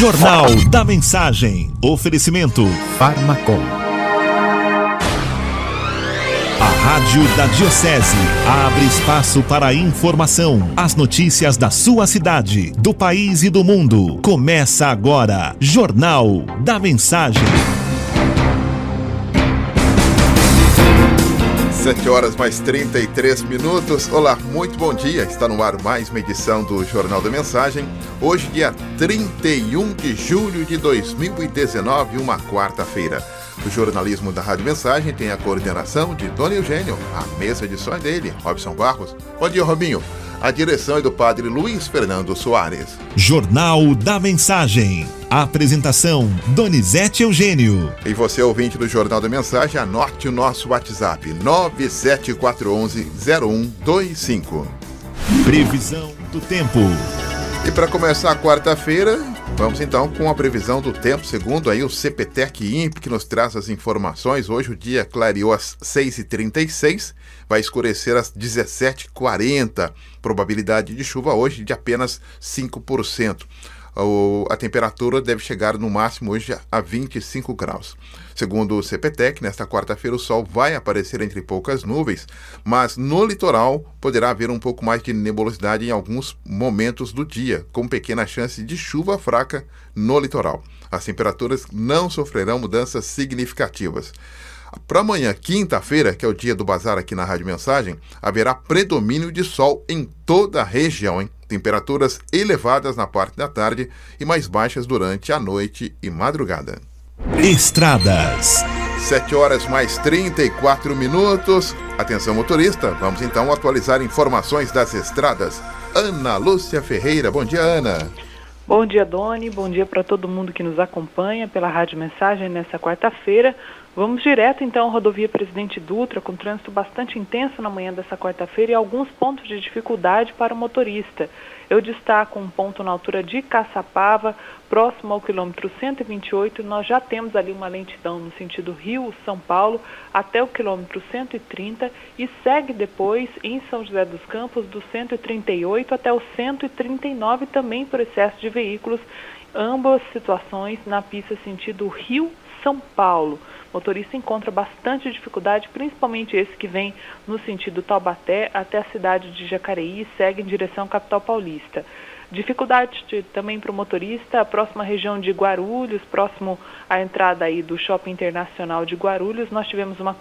Jornal da Mensagem. Oferecimento Farmacom. A Rádio da Diocese abre espaço para a informação. As notícias da sua cidade, do país e do mundo. Começa agora. Jornal da Mensagem. 7h mais 33. Olá, muito bom dia. Está no ar mais uma edição do Jornal da Mensagem. Hoje, dia 31 de julho de 2019, uma quarta-feira. O jornalismo da Rádio Mensagem tem a coordenação de Dona Eugênio. A mesa de som é dele, Robson Barros. Bom dia, Robinho. A direção é do padre Luiz Fernando Soares. Jornal da Mensagem. A apresentação, Donizete Eugênio. E você, ouvinte do Jornal da Mensagem, anote o nosso WhatsApp, 974110125. Previsão do tempo. E para começar a quarta-feira, vamos então com a previsão do tempo, segundo aí o CPTEC-INPE, que nos traz as informações. Hoje o dia clareou às 6h36, vai escurecer às 17h40. Probabilidade de chuva hoje de apenas 5%. A temperatura deve chegar no máximo hoje a 25 graus. Segundo o CPTEC, nesta quarta-feira o sol vai aparecer entre poucas nuvens, mas no litoral poderá haver um pouco mais de nebulosidade em alguns momentos do dia, com pequena chance de chuva fraca no litoral. As temperaturas não sofrerão mudanças significativas. Para amanhã, quinta-feira, que é o dia do bazar aqui na Rádio Mensagem, haverá predomínio de sol em toda a região, hein? Temperaturas elevadas na parte da tarde e mais baixas durante a noite e madrugada. Estradas. 7h mais 34. Atenção, motorista, vamos então atualizar informações das estradas. Ana Lúcia Ferreira, bom dia, Ana. Bom dia, Doni, bom dia para todo mundo que nos acompanha pela Rádio Mensagem nessa quarta-feira. Vamos direto então à rodovia Presidente Dutra, com trânsito bastante intenso na manhã dessa quarta-feira e alguns pontos de dificuldade para o motorista. Eu destaco um ponto na altura de Caçapava, próximo ao quilômetro 128, nós já temos ali uma lentidão no sentido Rio-São Paulo até o quilômetro 130 e segue depois em São José dos Campos do 138 até o 139 também por excesso de veículos, ambas situações na pista sentido Rio-São Paulo. O motorista encontra bastante dificuldade, principalmente esse que vem no sentido Taubaté até a cidade de Jacareí e segue em direção à capital paulista. Dificuldade também para o motorista, a próxima região de Guarulhos, próximo à entrada aí do Shopping Internacional de Guarulhos, nós tivemos uma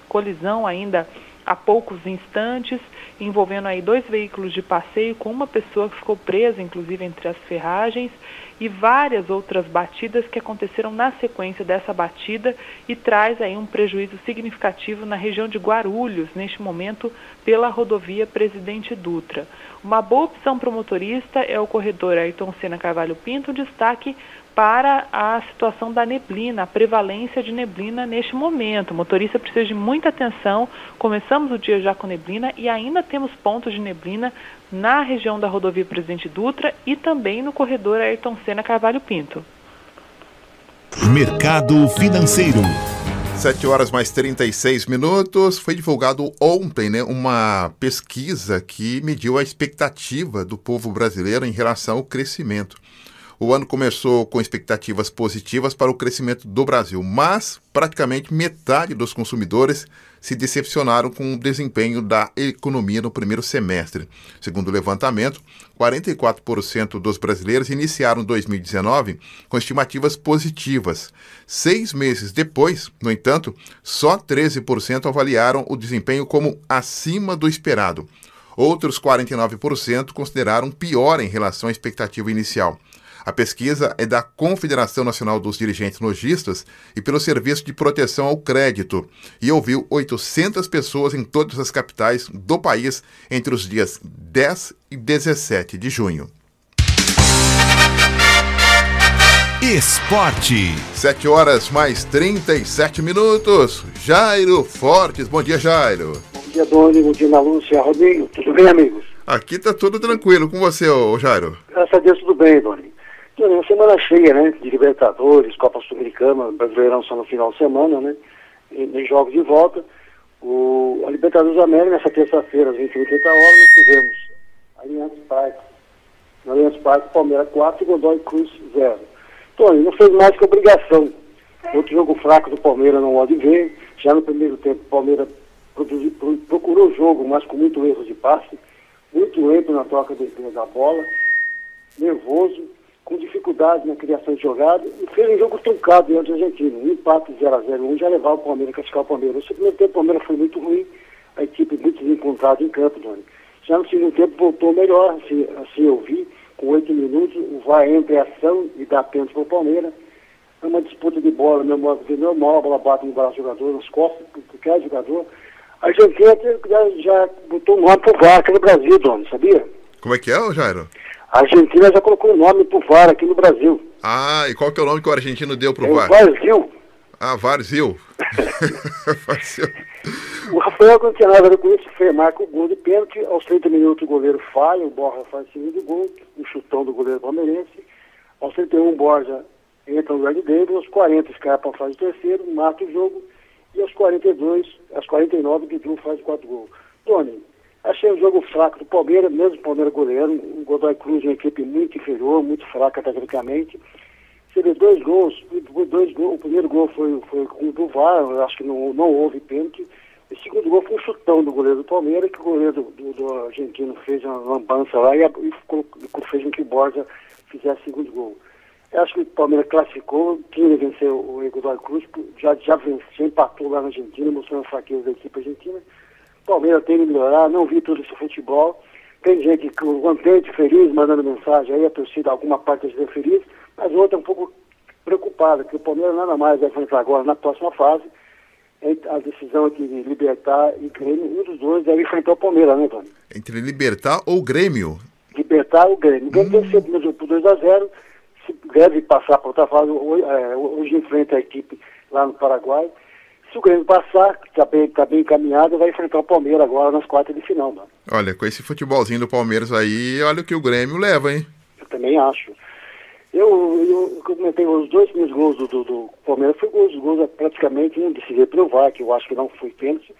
colisão ainda há poucos instantes, envolvendo aí 2 veículos de passeio, com uma pessoa que ficou presa, inclusive, entre as ferragens, e várias outras batidas que aconteceram na sequência dessa batida e traz aí um prejuízo significativo na região de Guarulhos, neste momento, pela rodovia Presidente Dutra. Uma boa opção para o motorista é o corredor Ayrton Senna Carvalho Pinto, destaque para a situação da neblina, a prevalência de neblina neste momento. O motorista precisa de muita atenção, começamos o dia já com neblina e ainda temos pontos de neblina na região da rodovia Presidente Dutra e também no corredor Ayrton Senna Carvalho Pinto. Mercado financeiro. 7h mais 36. Foi divulgado ontem, uma pesquisa que mediu a expectativa do povo brasileiro em relação ao crescimento. O ano começou com expectativas positivas para o crescimento do Brasil, mas praticamente metade dos consumidores se decepcionaram com o desempenho da economia no primeiro semestre. Segundo o levantamento, 44% dos brasileiros iniciaram 2019 com estimativas positivas. 6 meses depois, no entanto, só 13% avaliaram o desempenho como acima do esperado. Outros 49% consideraram pior em relação à expectativa inicial. A pesquisa é da Confederação Nacional dos Dirigentes Lojistas e pelo Serviço de Proteção ao Crédito e ouviu 800 pessoas em todas as capitais do país entre os dias 10 e 17 de junho. Esporte. 7h mais 37. Jairo Fortes. Bom dia, Jairo. Bom dia, Doni. Bom dia, Ana Lúcia. Robinho. Tudo bem, amigos? Aqui tá tudo tranquilo. Com você, Jairo? Graças a Deus, tudo bem, Doni. Uma semana cheia, de Libertadores, Copa Sul-Americana, Brasileirão só no final de semana, e jogos de volta. A Libertadores da América, nessa terça-feira, às 21h30, nós tivemos Allianz Parque, Palmeiras 4 e Godoy Cruz 0. Tony, não fez mais que obrigação. Outro jogo fraco do Palmeiras não pode ver. Já no primeiro tempo, o Palmeiras procurou o jogo, mas com muito erro de passe, muito lento na troca da bola, nervoso, com dificuldade na criação de jogada, e fez um jogo truncado diante do Argentino. Um empate 0-0, já levava o Palmeiras, classificar o Palmeiras. No primeiro tempo, o Palmeiras foi muito ruim, a equipe muito desencontrada em campo, Doni. Já no segundo tempo, voltou melhor, assim eu vi, com 8 minutos, o VAR entra em ação e dá pênalti para o Palmeiras. É uma disputa de bola, normal, a bola bate no braço do jogador, nas costas, por cada jogador. A Argentina já botou um nome pro VAR aqui no Brasil, Doni, sabia? Como é que é, Jairo? A Argentina já colocou um nome pro VAR aqui no Brasil. Ah, e qual que é o nome que o argentino deu pro VAR? Varzil. Ah, Varzil. O Rafael, quando tinha nada a ver com isso, marca o gol de pênalti. Aos 30 minutos o goleiro falha, o Borja faz o segundo gol, um chutão do goleiro palmeirense. Aos 31 o Borja entra no lugar de David, aos 40 Scarpa faz o terceiro, mata o jogo, e aos 49 o Dudu faz o 4 gols. Tony, achei o jogo fraco do Palmeiras, mesmo o Palmeiras goleiro, o Godoy Cruz é uma equipe muito inferior, muito fraca tecnicamente. Você vê dois gols, o primeiro gol foi com o do VAR, eu acho que não houve pênalti. O segundo gol foi um chutão do goleiro do Palmeiras, que o goleiro do argentino fez uma lambança lá e fez com que o Borja fizesse o segundo gol. Eu acho que o Palmeiras classificou, tinha de vencer o Godoy Cruz, já venceu, empatou lá na Argentina, mostrando a fraqueza da equipe argentina. O Palmeiras tem que melhorar, não vi todo esse futebol. Tem gente contente, feliz, mandando mensagem aí, a torcida, alguma parte é feliz, mas outra um pouco preocupada, que o Palmeiras nada mais vai enfrentar agora na próxima fase. A decisão aqui de Libertad e Grêmio, um dos dois deve enfrentar o Palmeiras, né, Tony? Entre Libertad ou Grêmio? Libertad ou Grêmio. O Grêmio deve ser por 2-0, deve passar para outra fase, hoje enfrenta a equipe lá no Paraguai. Se o Grêmio passar, que está bem encaminhado, vai enfrentar o Palmeiras agora nas quartas de final, mano. Olha, com esse futebolzinho do Palmeiras aí, olha o que o Grêmio leva, hein? Eu também acho. Eu comentei os dois primeiros gols do Palmeiras, foi gols praticamente um decidido pelo VAR, que eu acho que não foi pênalti,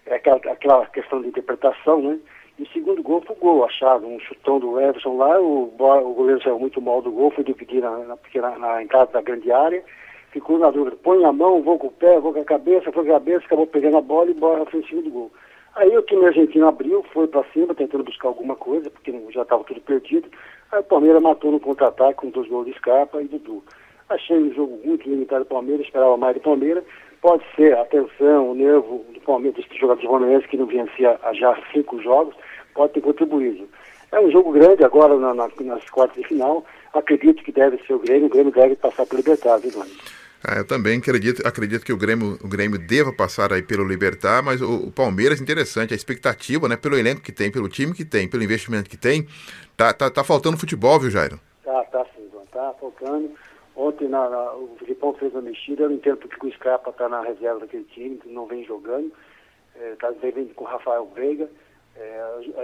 é aquela questão de interpretação, né? E o segundo gol foi o gol achado, um chutão do Everson lá, o goleiro saiu muito mal do gol, foi dividir na entrada da grande área, ficou na dúvida, põe a mão, vou com o pé, vou com a cabeça, acabou pegando a bola e embora fez o segundo gol. Aí o time argentino abriu, foi para cima, tentando buscar alguma coisa, porque já estava tudo perdido. Aí o Palmeiras matou no contra-ataque com 2 gols de Scarpa e Dudu. Achei um jogo muito limitado do Palmeiras, esperava mais do Palmeiras. Pode ser a tensão, o nervo do Palmeiras, dos jogadores palmeirenses que não vencia há já 5 jogos, pode ter contribuído. É um jogo grande agora nas quartas de final. Acredito que deve ser o Grêmio deve passar pelo Libertad, viu, Doni? Eu também acredito que o Grêmio deva passar aí pelo Libertad, mas o Palmeiras, interessante, a expectativa, né, pelo elenco que tem, pelo time que tem, pelo investimento que tem, tá faltando futebol, viu, Jairo? Tá sim, tá faltando. Ontem o Filipão fez uma mexida, eu não entendo porque o Scarpa tá na reserva daquele time, que não vem jogando, tá vendo com o Rafael Veiga,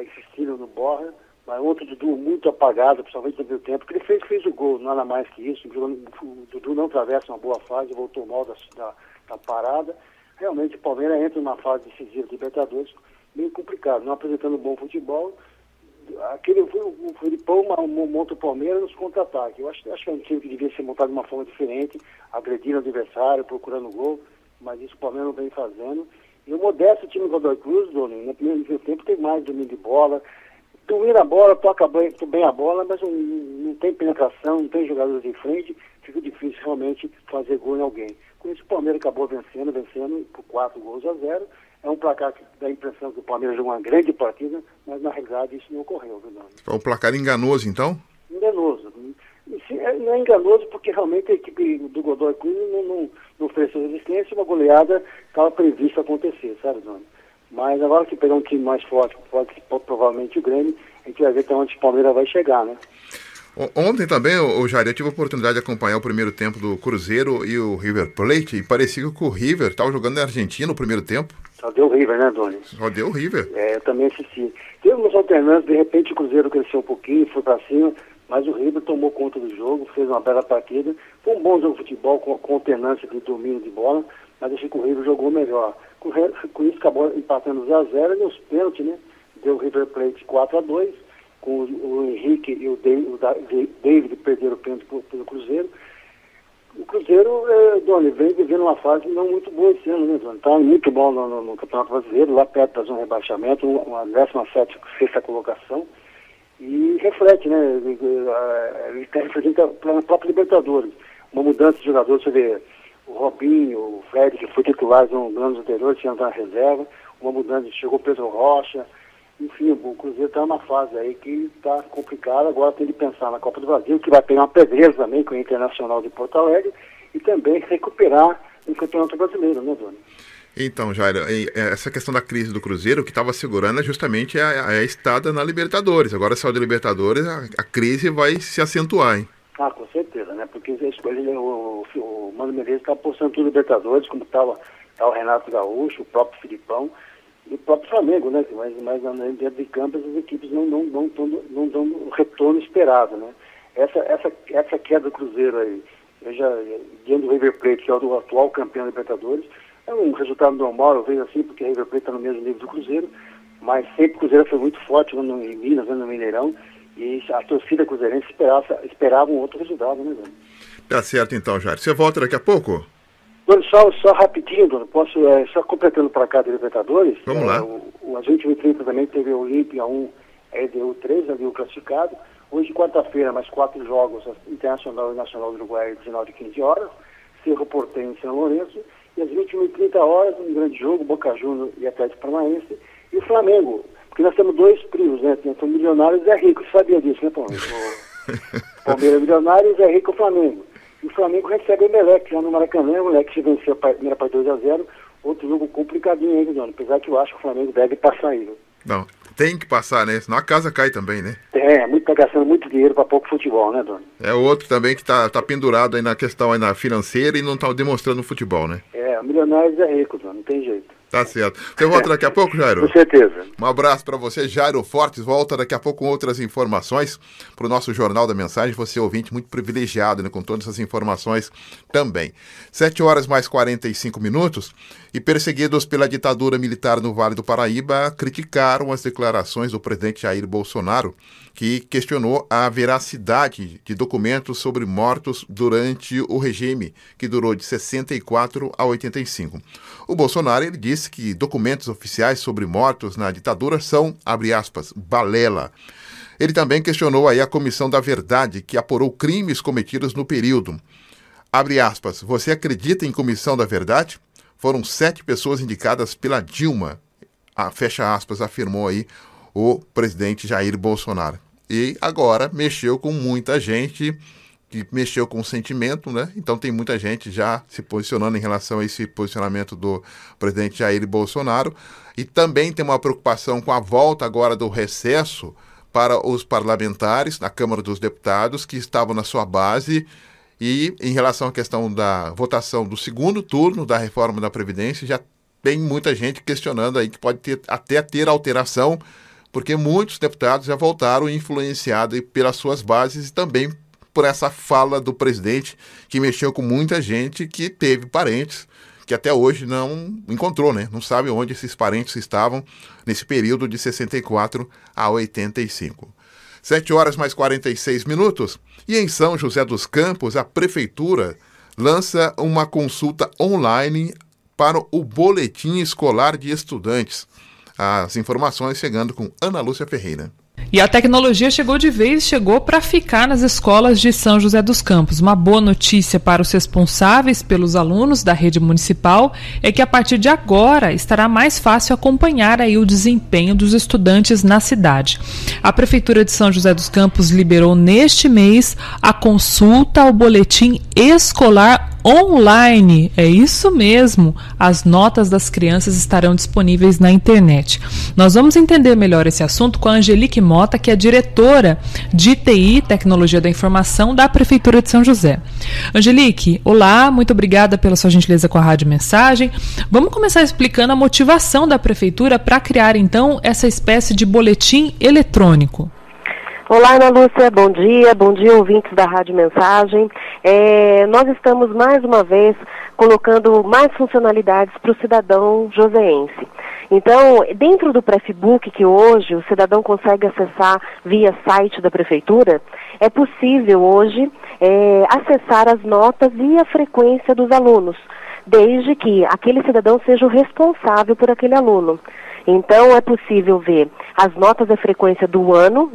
insistindo no Borja. Mas outro Dudu muito apagado, principalmente no primeiro tempo, que ele fez o gol, nada mais que isso. O Dudu não atravessa uma boa fase, voltou mal da parada. Realmente o Palmeiras entra numa fase decisiva de Libertadores, meio complicado, não apresentando um bom futebol. O Filipão monta o Palmeiras nos contra-ataques. Eu acho que é um time que devia ser montado de uma forma diferente, agredindo o adversário, procurando gol, mas isso o Palmeiras não vem fazendo. E o modesto time do Godoy Cruz, Doni, no primeiro tempo tem mais domínio de bola, domina a bola, toca bem a bola, mas não tem penetração, não tem jogadores de frente, fica difícil realmente fazer gol em alguém. Com isso o Palmeiras acabou vencendo por 4-0. É um placar que dá a impressão que o Palmeiras jogou uma grande partida, mas na realidade isso não ocorreu, verdade. É um placar enganoso, então? Enganoso. Não é enganoso porque realmente a equipe do Godoy Cruz não ofereceu resistência, uma goleada estava prevista acontecer, sabe, Dona? Mas agora que pegar um time mais forte, provavelmente o Grêmio, a gente vai ver até onde o Palmeiras vai chegar, né? Ontem também, Jair, eu tive a oportunidade de acompanhar o primeiro tempo do Cruzeiro e o River Plate, e parecia que o River estava jogando na Argentina no primeiro tempo. Só deu o River, né, Doni? Só deu o River. Eu também assisti. Teve umas alternâncias, de repente o Cruzeiro cresceu um pouquinho, foi para cima, mas o River tomou conta do jogo, fez uma bela partida. Foi um bom jogo de futebol, com alternância de domínio de bola, mas achei que o River jogou melhor. Com isso acabou empatando 0-0 e nos pênaltis, né? Deu o River Plate 4-2, com o Henrique e o David perderam o pênalti pelo Cruzeiro. O Cruzeiro, Doni, vem vivendo uma fase não muito boa esse ano, né, Doni? Está muito bom no Campeonato Brasileiro, lá perto da zona de rebaixamento, uma 17ª colocação, e reflete, né? Ele representa na própria Libertadores. Uma mudança de jogadores, você vê o Robinho, o Fred, que foi titular no ano anterior, tinha entrado na reserva, uma mudança, chegou o Pedro Rocha, enfim, o Cruzeiro está numa fase aí que está complicada, agora tem de pensar na Copa do Brasil, que vai pegar uma pedreira também com o Internacional de Porto Alegre, e também recuperar o Campeonato Brasileiro, né, Doni? Então, Jair, essa questão da crise do Cruzeiro, o que estava segurando é justamente a estada na Libertadores. Agora, saiu da Libertadores, a crise vai se acentuar, hein? Ah, com certeza, né? Porque o Mano Menezes está apostando tudo Libertadores, como estava o Renato Gaúcho, o próprio Filipão e o próprio Flamengo, né? Mas dentro de campo as equipes não dão o retorno esperado, né? Essa queda do Cruzeiro aí, diante do River Plate, que é o atual campeão da Libertadores, é um resultado normal, eu vejo assim, porque o River Plate está no mesmo nível do Cruzeiro, mas sempre o Cruzeiro foi muito forte em Minas, no Mineirão, e a torcida cruzeirense esperava um outro resultado, né, Doni? Tá certo então, Jair. Você volta daqui a pouco? Doni, só rapidinho, Doni, posso, só completando para cá da Libertadores. Vamos lá. Às 20h30 também teve o Olímpia 1, LDU 3, ali o classificado. Hoje, quarta-feira, mais 4 jogos, Internacional e Nacional do Uruguai, 19 e 15 horas. Cerro Porteño e São Lourenço. E às 21h30 horas, um grande jogo, Boca Juniors e Atlético Paranaense. E o Flamengo, porque nós temos 2 primos, né? Tem o Milionário e o Zé Rico, você sabia disso, né, Paulo? O Palmeiras Milionário e o Zé Rico o Flamengo. E o Flamengo recebe o Emelec já no Maracanã, o Emelec se venceu a primeira partida 2-0, outro jogo complicadinho aí, Doni, apesar que eu acho que o Flamengo deve passar aí, viu? Não, tem que passar, né? Senão a casa cai também, né? Tá gastando muito dinheiro para pouco futebol, né, Doni? É outro também que tá pendurado aí na questão aí na financeira e não tá demonstrando no futebol, né? O Milionário é rico, Doni, não tem jeito. Tá certo. Você volta daqui a pouco, Jairo? Com certeza. Um abraço para você, Jairo Fortes. Volta daqui a pouco com outras informações para o nosso Jornal da Mensagem. Você é ouvinte muito privilegiado, né, com todas essas informações também. 7h mais 45 minutos. E perseguidos pela ditadura militar no Vale do Paraíba, criticaram as declarações do presidente Jair Bolsonaro, que questionou a veracidade de documentos sobre mortos durante o regime, que durou de 64 a 85. O Bolsonaro ele disse que documentos oficiais sobre mortos na ditadura são, abre aspas, balela. Ele também questionou aí a Comissão da Verdade, que apurou crimes cometidos no período. Abre aspas, você acredita em Comissão da Verdade? Foram 7 pessoas indicadas pela Dilma, fecha aspas, afirmou aí o presidente Jair Bolsonaro. E agora mexeu com muita gente, que mexeu com o sentimento, né? Então tem muita gente já se posicionando em relação a esse posicionamento do presidente Jair Bolsonaro. E também tem uma preocupação com a volta agora do recesso para os parlamentares na Câmara dos Deputados, que estavam na sua base. E em relação à questão da votação do segundo turno da reforma da Previdência, já tem muita gente questionando aí que pode até ter alteração, porque muitos deputados já voltaram influenciados pelas suas bases e também por essa fala do presidente, que mexeu com muita gente que teve parentes que até hoje não encontrou, né? Não sabe onde esses parentes estavam nesse período de 64 a 85. 7h mais 46 minutos. E em São José dos Campos, a Prefeitura lança uma consulta online para o Boletim Escolar de Estudantes. As informações chegando com Ana Lúcia Ferreira. E a tecnologia chegou de vez, chegou para ficar nas escolas de São José dos Campos. Uma boa notícia para os responsáveis pelos alunos da rede municipal é que a partir de agora estará mais fácil acompanhar aí o desempenho dos estudantes na cidade. A Prefeitura de São José dos Campos liberou neste mês a consulta ao boletim escolar online. É isso mesmo, as notas das crianças estarão disponíveis na internet. Nós vamos entender melhor esse assunto com a Angelique Mota, que é diretora de TI, Tecnologia da Informação, da Prefeitura de São José. Angelique, olá, muito obrigada pela sua gentileza com a Rádio Mensagem. Vamos começar explicando a motivação da Prefeitura para criar, então, essa espécie de boletim eletrônico. Olá, Ana Lúcia, bom dia, ouvintes da Rádio Mensagem. Nós estamos, mais uma vez, colocando mais funcionalidades para o cidadão joseense. Então, dentro do Prefbook, que hoje o cidadão consegue acessar via site da Prefeitura, é possível hoje acessar as notas e a frequência dos alunos, desde que aquele cidadão seja o responsável por aquele aluno. Então, é possível ver as notas e frequência do ano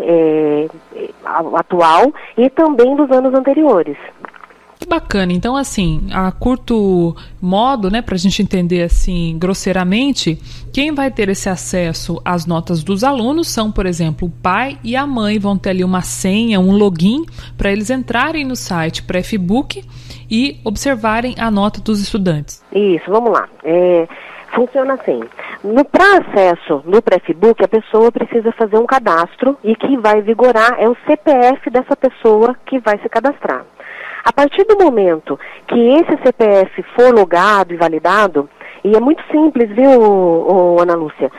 atual e também dos anos anteriores. Que bacana. Então, assim, a curto modo, né, para a gente entender assim grosseiramente, quem vai ter esse acesso às notas dos alunos são, por exemplo, o pai e a mãe vão ter ali uma senha, um login, para eles entrarem no site Prefbook e observarem a nota dos estudantes. Isso, vamos lá. Funciona assim. Para acesso no Prefbook, a pessoa precisa fazer um cadastro e que vai vigorar é o CPF dessa pessoa que vai se cadastrar. A partir do momento que esse CPF for logado e validado, e é muito simples, viu, Ana Lúcia?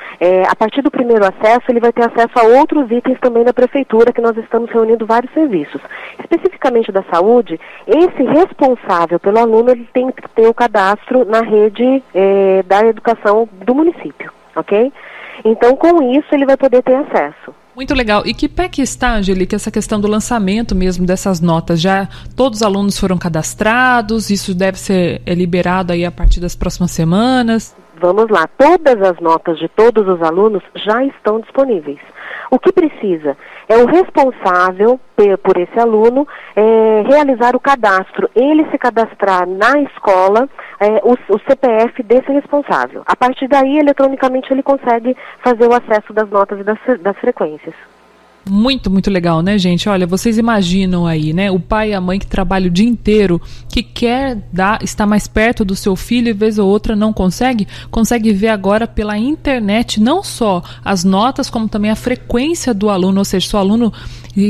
A partir do primeiro acesso, ele vai ter acesso a outros itens também da Prefeitura, que nós estamos reunindo vários serviços. Especificamente da saúde, esse responsável pelo aluno, ele tem que ter o cadastro na rede da educação do município, ok? Então, com isso, ele vai poder ter acesso. Muito legal. E que pé que está, Angelique, essa questão do lançamento mesmo dessas notas? Já todos os alunos foram cadastrados? Isso deve ser liberado aí a partir das próximas semanas? Vamos lá. Todas as notas de todos os alunos já estão disponíveis. O que precisa é o responsável por esse aluno realizar o cadastro, ele se cadastrar na escola, o CPF desse responsável. A partir daí, eletronicamente, ele consegue fazer o acesso das notas e das frequências. Muito, muito legal, né, gente? Olha, vocês imaginam aí, né? O pai e a mãe que trabalham o dia inteiro, que quer estar mais perto do seu filho e vez ou outra não consegue ver agora pela internet não só as notas, como também a frequência do aluno, ou seja, se o aluno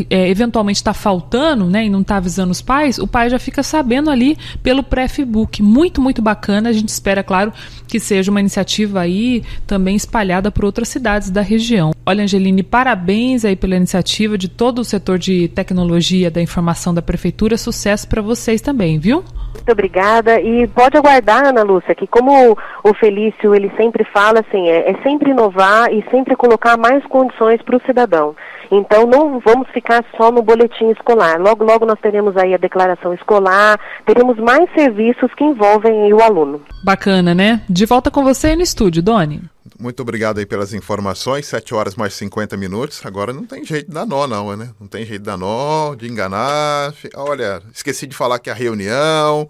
eventualmente está faltando, né, e não está avisando os pais, o pai já fica sabendo ali pelo Prefbook. Muito, muito bacana. A gente espera, claro, que seja uma iniciativa aí também espalhada por outras cidades da região. Olha, Angeline, parabéns aí pela iniciativa de todo o setor de tecnologia da informação da Prefeitura. Sucesso para vocês também, viu? Muito obrigada. E pode aguardar, Ana Lúcia, que como o Felício, ele sempre fala, assim, é sempre inovar e sempre colocar mais condições para o cidadão. Então, não vamos ficar só no boletim escolar. Logo, logo nós teremos aí a declaração escolar, teremos mais serviços que envolvem aí o aluno. Bacana, né? De volta com você aí no estúdio, Doni. Muito obrigado aí pelas informações, 7 horas mais 50 minutos. Agora não tem jeito de dar nó, não, né? Não tem jeito de dar nó, de enganar. Olha, esqueci de falar que a reunião...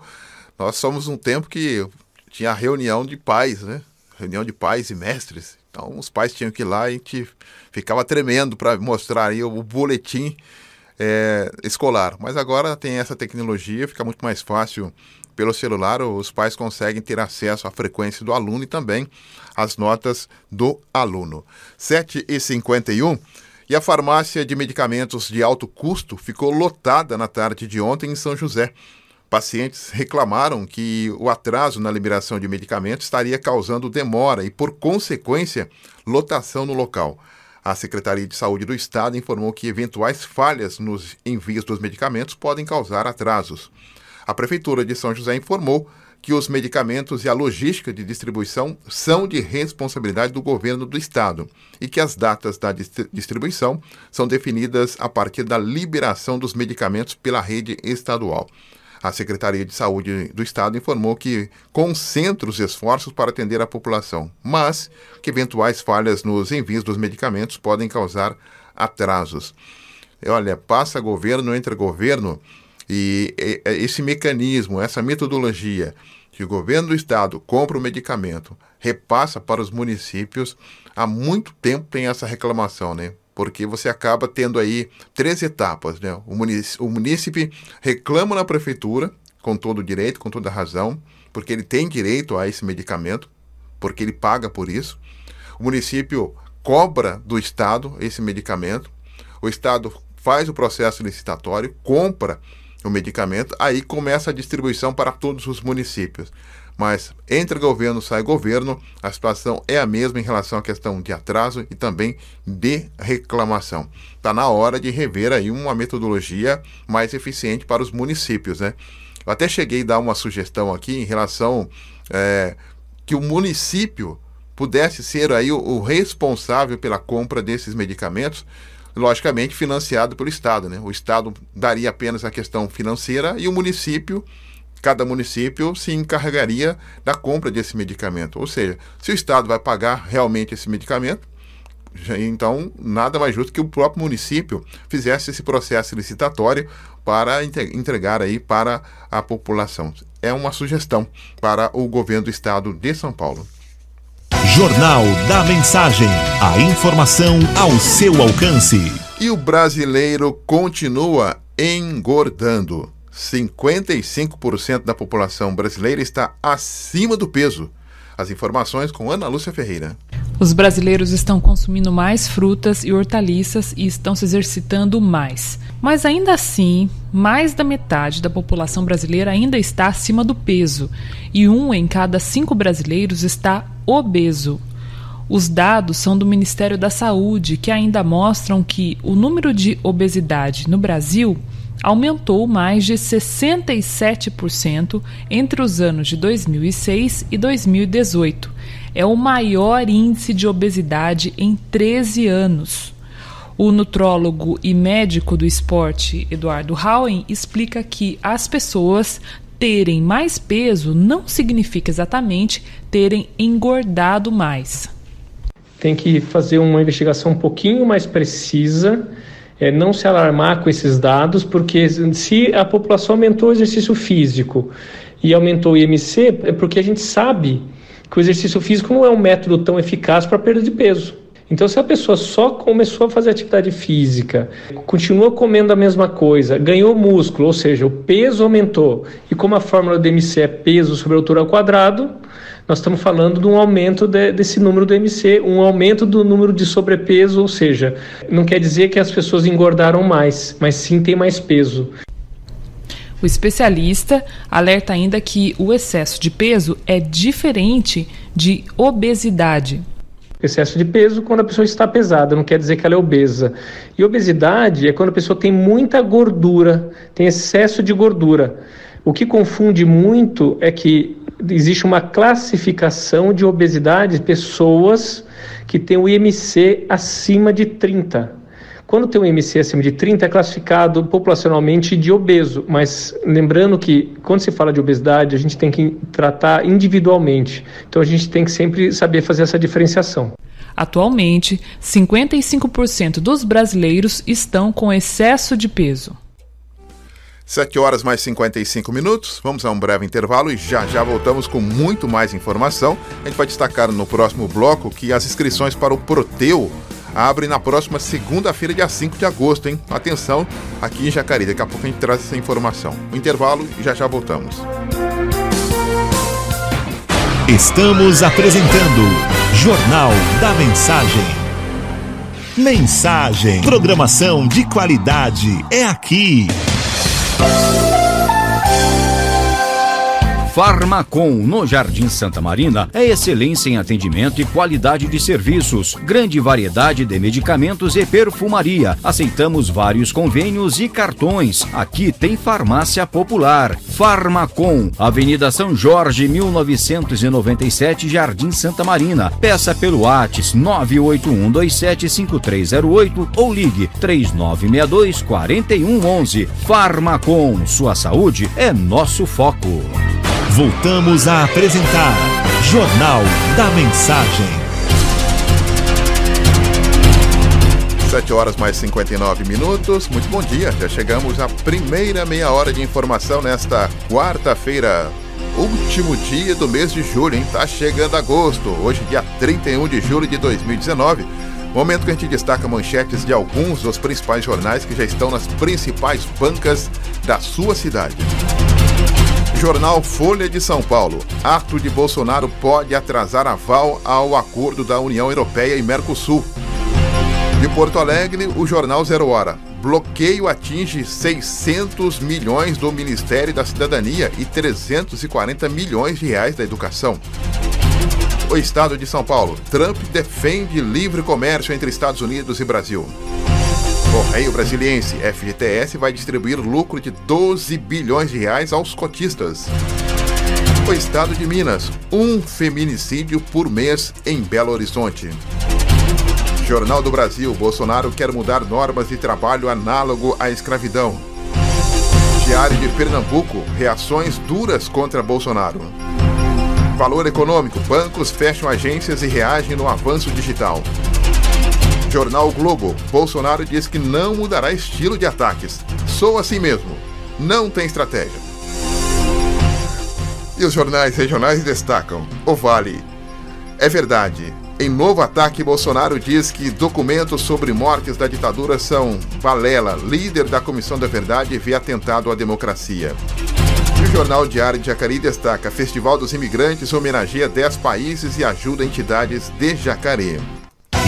Nós somos um tempo que tinha a reunião de pais, né? Reunião de pais e mestres. Então, os pais tinham que ir lá e a gente ficava tremendo para mostrar aí o boletim escolar. Mas agora tem essa tecnologia, fica muito mais fácil pelo celular. Os pais conseguem ter acesso à frequência do aluno e também às notas do aluno. 7h51, e a farmácia de medicamentos de alto custo ficou lotada na tarde de ontem em São José. Pacientes reclamaram que o atraso na liberação de medicamentos estaria causando demora e, por consequência, lotação no local. A Secretaria de Saúde do Estado informou que eventuais falhas nos envios dos medicamentos podem causar atrasos. A Prefeitura de São José informou que os medicamentos e a logística de distribuição são de responsabilidade do governo do Estado e que as datas da distribuição são definidas a partir da liberação dos medicamentos pela rede estadual. A Secretaria de Saúde do Estado informou que concentra os esforços para atender a população, mas que eventuais falhas nos envios dos medicamentos podem causar atrasos. Olha, passa governo, entra governo, e esse mecanismo, essa metodologia que o governo do Estado compra o medicamento, repassa para os municípios, há muito tempo tem essa reclamação, né? Porque você acaba tendo aí 3 etapas, né? O munícipe reclama na prefeitura, com todo o direito, com toda a razão, porque ele tem direito a esse medicamento, porque ele paga por isso. O município cobra do Estado esse medicamento, o Estado faz o processo licitatório, compra o medicamento, aí começa a distribuição para todos os municípios. Mas entra governo, sai governo, a situação é a mesma em relação à questão de atraso e também de reclamação. Está na hora de rever aí uma metodologia mais eficiente para os municípios, né? Eu até cheguei a dar uma sugestão aqui em relação que o município pudesse ser aí o responsável pela compra desses medicamentos, logicamente financiado pelo Estado, né? O Estado daria apenas a questão financeira e o município, cada município se encarregaria da compra desse medicamento. Ou seja, se o Estado vai pagar realmente esse medicamento, então nada mais justo que o próprio município fizesse esse processo licitatório para entregar aí para a população. É uma sugestão para o governo do estado de São Paulo. Jornal da Mensagem, a informação ao seu alcance. E o brasileiro continua engordando. 55% da população brasileira está acima do peso. As informações com Ana Lúcia Ferreira. Os brasileiros estão consumindo mais frutas e hortaliças e estão se exercitando mais. Mas ainda assim, mais da metade da população brasileira ainda está acima do peso e 1 em cada 5 brasileiros está obeso. Os dados são do Ministério da Saúde, que ainda mostram que o número de obesidade no Brasil aumentou mais de 67% entre os anos de 2006 e 2018. É o maior índice de obesidade em 13 anos. O nutrólogo e médico do esporte, Eduardo Hauen, explica que as pessoas terem mais peso não significa exatamente terem engordado mais. Tem que fazer uma investigação um pouquinho mais precisa, não se alarmar com esses dados, porque se a população aumentou o exercício físico e aumentou o IMC, é porque a gente sabe que o exercício físico não é um método tão eficaz para perda de peso. Então, se a pessoa só começou a fazer atividade física, continua comendo a mesma coisa, ganhou músculo, ou seja, o peso aumentou, e como a fórmula do IMC é peso sobre altura ao quadrado, nós estamos falando de um aumento desse número do IMC, um aumento do número de sobrepeso, ou seja, não quer dizer que as pessoas engordaram mais, mas sim tem mais peso. O especialista alerta ainda que o excesso de peso é diferente de obesidade. Excesso de peso quando a pessoa está pesada, não quer dizer que ela é obesa. E obesidade é quando a pessoa tem muita gordura, tem excesso de gordura. O que confunde muito é que existe uma classificação de obesidade de pessoas que têm o IMC acima de 30. Quando tem um IMC acima de 30, é classificado populacionalmente de obeso. Mas lembrando que quando se fala de obesidade, a gente tem que tratar individualmente. Então a gente tem que sempre saber fazer essa diferenciação. Atualmente, 55% dos brasileiros estão com excesso de peso. 7h mais 55. Vamos a um breve intervalo e já voltamos com muito mais informação. A gente vai destacar no próximo bloco que as inscrições para o Proteu abrem na próxima segunda-feira, dia 5 de agosto, hein? Atenção, aqui em Jacareí. Daqui a pouco a gente traz essa informação. O intervalo e já voltamos. Estamos apresentando Jornal da Mensagem. Mensagem. Programação de qualidade é aqui. Farmacon, no Jardim Santa Marina, é excelência em atendimento e qualidade de serviços, grande variedade de medicamentos e perfumaria. Aceitamos vários convênios e cartões. Aqui tem farmácia popular. Farmacon, Avenida São Jorge, 1997, Jardim Santa Marina. Peça pelo WhatsApp 981275308 ou ligue 3962-4111. Farmacon, sua saúde é nosso foco. Voltamos a apresentar Jornal da Mensagem. 7h mais 59. Muito bom dia. Já chegamos à primeira meia hora de informação nesta quarta-feira, último dia do mês de julho, hein? Tá chegando agosto. Hoje, dia 31 de julho de 2019. Momento que a gente destaca manchetes de alguns dos principais jornais que já estão nas principais bancas da sua cidade. Jornal Folha de São Paulo. Ato de Bolsonaro pode atrasar aval ao acordo da União Europeia e Mercosul. De Porto Alegre, o Jornal Zero Hora. Bloqueio atinge 600 milhões do Ministério da Cidadania e 340 milhões de reais da educação. O Estado de São Paulo. Trump defende livre comércio entre Estados Unidos e Brasil. Correio Brasiliense, FGTS vai distribuir lucro de 12 bilhões de reais aos cotistas. o estado de Minas, um feminicídio por mês em Belo Horizonte. Jornal do Brasil, Bolsonaro quer mudar normas de trabalho análogo à escravidão. Diário de Pernambuco, reações duras contra Bolsonaro. Valor econômico, bancos fecham agências e reagem no avanço digital. Jornal Globo, Bolsonaro diz que não mudará estilo de ataques. Sou assim mesmo, não tem estratégia. E os jornais regionais destacam: O Vale. É verdade. Em novo ataque, Bolsonaro diz que documentos sobre mortes da ditadura são balela. Líder da Comissão da Verdade vê atentado à democracia. E o Jornal Diário de Jacareí destaca: Festival dos Imigrantes homenageia 10 países e ajuda entidades de Jacareí.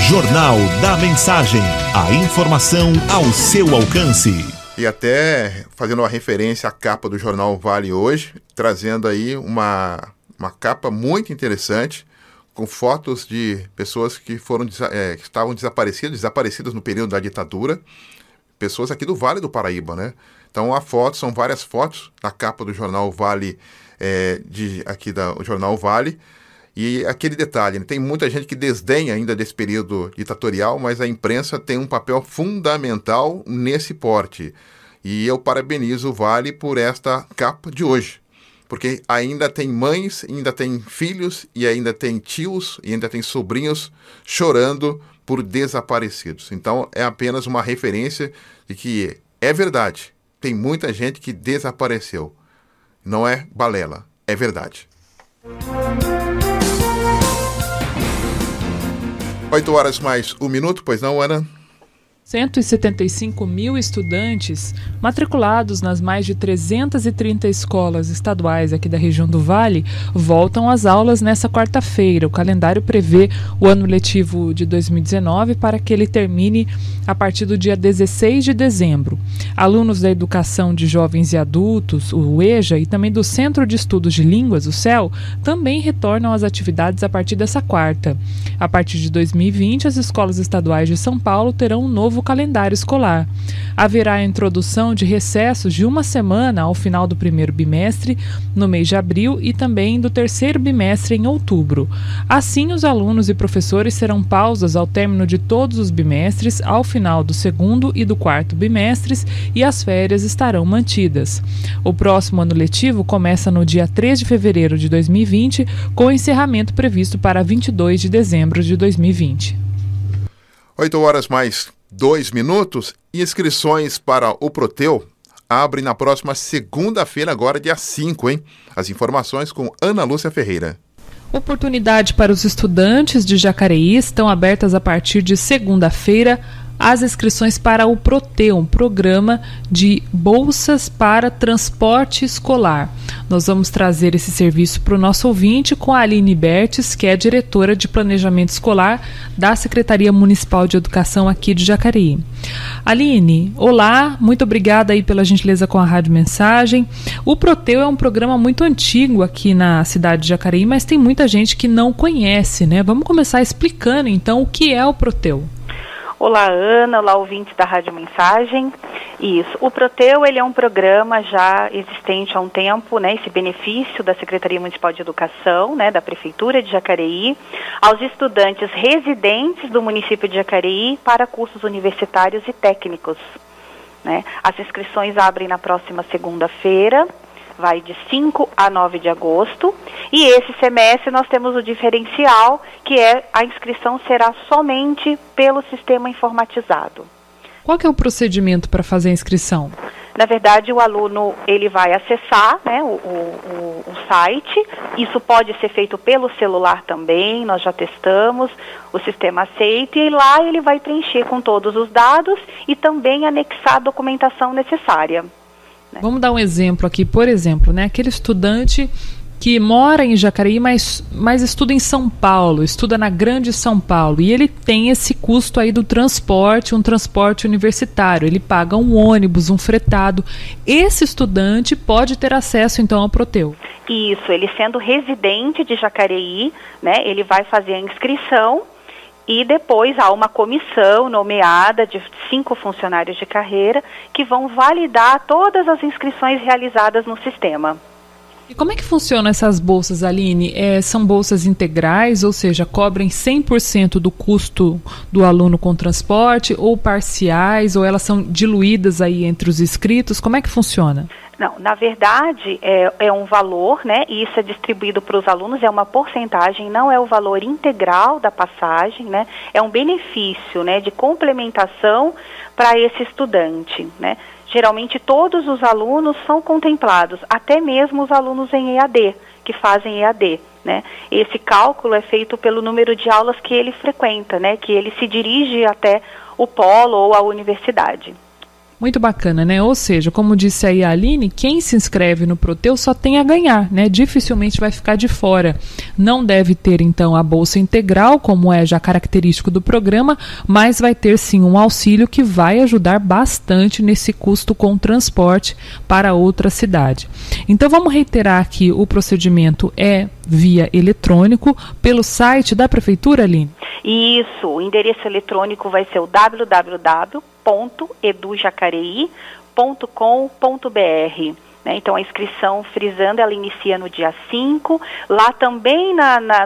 Jornal da Mensagem. A informação ao seu alcance. E até fazendo uma referência à capa do Jornal Vale hoje, trazendo aí uma capa muito interessante, com fotos de pessoas que que estavam desaparecidas no período da ditadura, pessoas aqui do Vale do Paraíba, né? Então são várias fotos na capa do Jornal Vale, do Jornal Vale, e aquele detalhe, né? Tem muita gente que desdenha ainda desse período ditatorial, mas a imprensa tem um papel fundamental nesse porte, e eu parabenizo o Vale por esta capa de hoje. Porque ainda tem mães, ainda tem filhos, e ainda tem tios, e ainda tem sobrinhos chorando por desaparecidos. Então, é apenas uma referência de que é verdade. Tem muita gente que desapareceu. Não é balela, é verdade. 8h mais 1 minuto, pois não, Ana? 175 mil estudantes matriculados nas mais de 330 escolas estaduais aqui da região do Vale voltam às aulas nesta quarta-feira. O calendário prevê o ano letivo de 2019 para que ele termine a partir do dia 16 de dezembro. Alunos da Educação de Jovens e Adultos, o EJA, e também do Centro de Estudos de Línguas, o CEL, também retornam às atividades a partir dessa quarta. A partir de 2020, as escolas estaduais de São Paulo terão um novo calendário escolar. Haverá a introdução de recessos de uma semana ao final do primeiro bimestre, no mês de abril, e também do terceiro bimestre em outubro. Assim, os alunos e professores terão pausas ao término de todos os bimestres, ao final do segundo e do quarto bimestres, e as férias estarão mantidas. O próximo ano letivo começa no dia 3 de fevereiro de 2020, com o encerramento previsto para 22 de dezembro de 2020. 8h mais 2 minutos. Inscrições para o Proteu abrem na próxima segunda-feira, agora dia 5, hein? As informações com Ana Lúcia Ferreira. Oportunidade para os estudantes de Jacareí estão abertas a partir de segunda-feira as inscrições para o Proteu, um programa de bolsas para transporte escolar. Nós vamos trazer esse serviço para o nosso ouvinte com a Aline Bertes, que é diretora de Planejamento Escolar da Secretaria Municipal de Educação aqui de Jacareí. Aline, olá, muito obrigada aí pela gentileza com a Rádio Mensagem. O Proteu é um programa muito antigo aqui na cidade de Jacareí, mas tem muita gente que não conhece, né? Vamos começar explicando então o que é o Proteu. Olá, Ana, olá, ouvintes da Rádio Mensagem. Isso, o Proteu, ele é um programa já existente há um tempo, né, esse benefício da Secretaria Municipal de Educação, né, da Prefeitura de Jacareí, aos estudantes residentes do município de Jacareí para cursos universitários e técnicos, né. As inscrições abrem na próxima segunda-feira, vai de 5 a 9 de agosto, e esse semestre nós temos o diferencial, que é a inscrição será somente pelo sistema informatizado. Qual que é o procedimento para fazer a inscrição? Na verdade, o aluno ele vai acessar, né, o site. Isso pode ser feito pelo celular também, nós já testamos, o sistema aceita, e lá ele vai preencher com todos os dados e também anexar a documentação necessária. Vamos dar um exemplo aqui, por exemplo, né? Aquele estudante que mora em Jacareí, mas estuda em São Paulo, estuda na Grande São Paulo, e ele tem esse custo aí do transporte, um transporte universitário, ele paga um ônibus, um fretado. Esse estudante pode ter acesso então ao Proteu? Isso, ele sendo residente de Jacareí, né, ele vai fazer a inscrição, e depois há uma comissão nomeada de 5 funcionários de carreira que vão validar todas as inscrições realizadas no sistema. E como é que funcionam essas bolsas, Aline? São bolsas integrais, ou seja, cobrem 100% do custo do aluno com transporte, ou parciais, ou elas são diluídas aí entre os inscritos? Como é que funciona? Não, na verdade, é um valor, né, e isso é distribuído para os alunos, é uma porcentagem, não é o valor integral da passagem, né, é um benefício, né, de complementação para esse estudante, né. Geralmente todos os alunos são contemplados, até mesmo os alunos em EAD, que fazem EAD, né. Esse cálculo é feito pelo número de aulas que ele frequenta, né, que ele se dirige até o polo ou a universidade. Muito bacana, né? Ou seja, como disse aí a Aline, quem se inscreve no Proteu só tem a ganhar, né? Dificilmente vai ficar de fora. Não deve ter, então, a bolsa integral, como é já característico do programa, mas vai ter, sim, um auxílio que vai ajudar bastante nesse custo com transporte para outra cidade. Então, vamos reiterar aqui, o procedimento é via eletrônico, pelo site da Prefeitura, Aline? Isso, o endereço eletrônico vai ser o www.edujacareí.com.br. Né? Então, a inscrição, frisando, ela inicia no dia 5. Lá também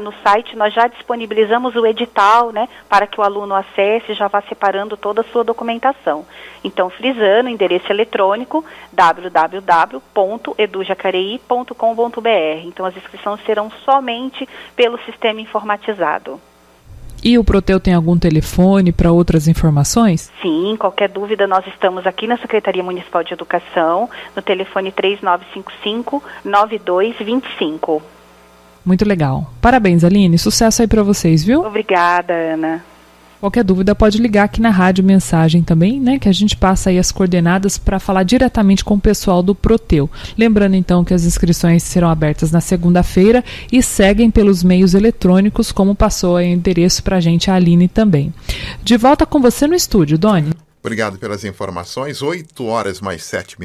no site nós já disponibilizamos o edital, né, para que o aluno acesse e já vá separando toda a sua documentação. Então, frisando, endereço eletrônico www.edujacareí.com.br. Então, as inscrições serão somente pelo sistema informatizado. E o Proteu tem algum telefone para outras informações? Sim, qualquer dúvida, nós estamos aqui na Secretaria Municipal de Educação, no telefone 3955-9225. Muito legal. Parabéns, Aline. Sucesso aí para vocês, viu? Obrigada, Ana. Qualquer dúvida pode ligar aqui na Rádio Mensagem também, né? Que a gente passa aí as coordenadas para falar diretamente com o pessoal do Proteu. Lembrando então que as inscrições serão abertas na segunda-feira e seguem pelos meios eletrônicos, como passou aí o endereço para a gente, a Aline também. De volta com você no estúdio, Doni. Obrigado pelas informações. 8h mais 7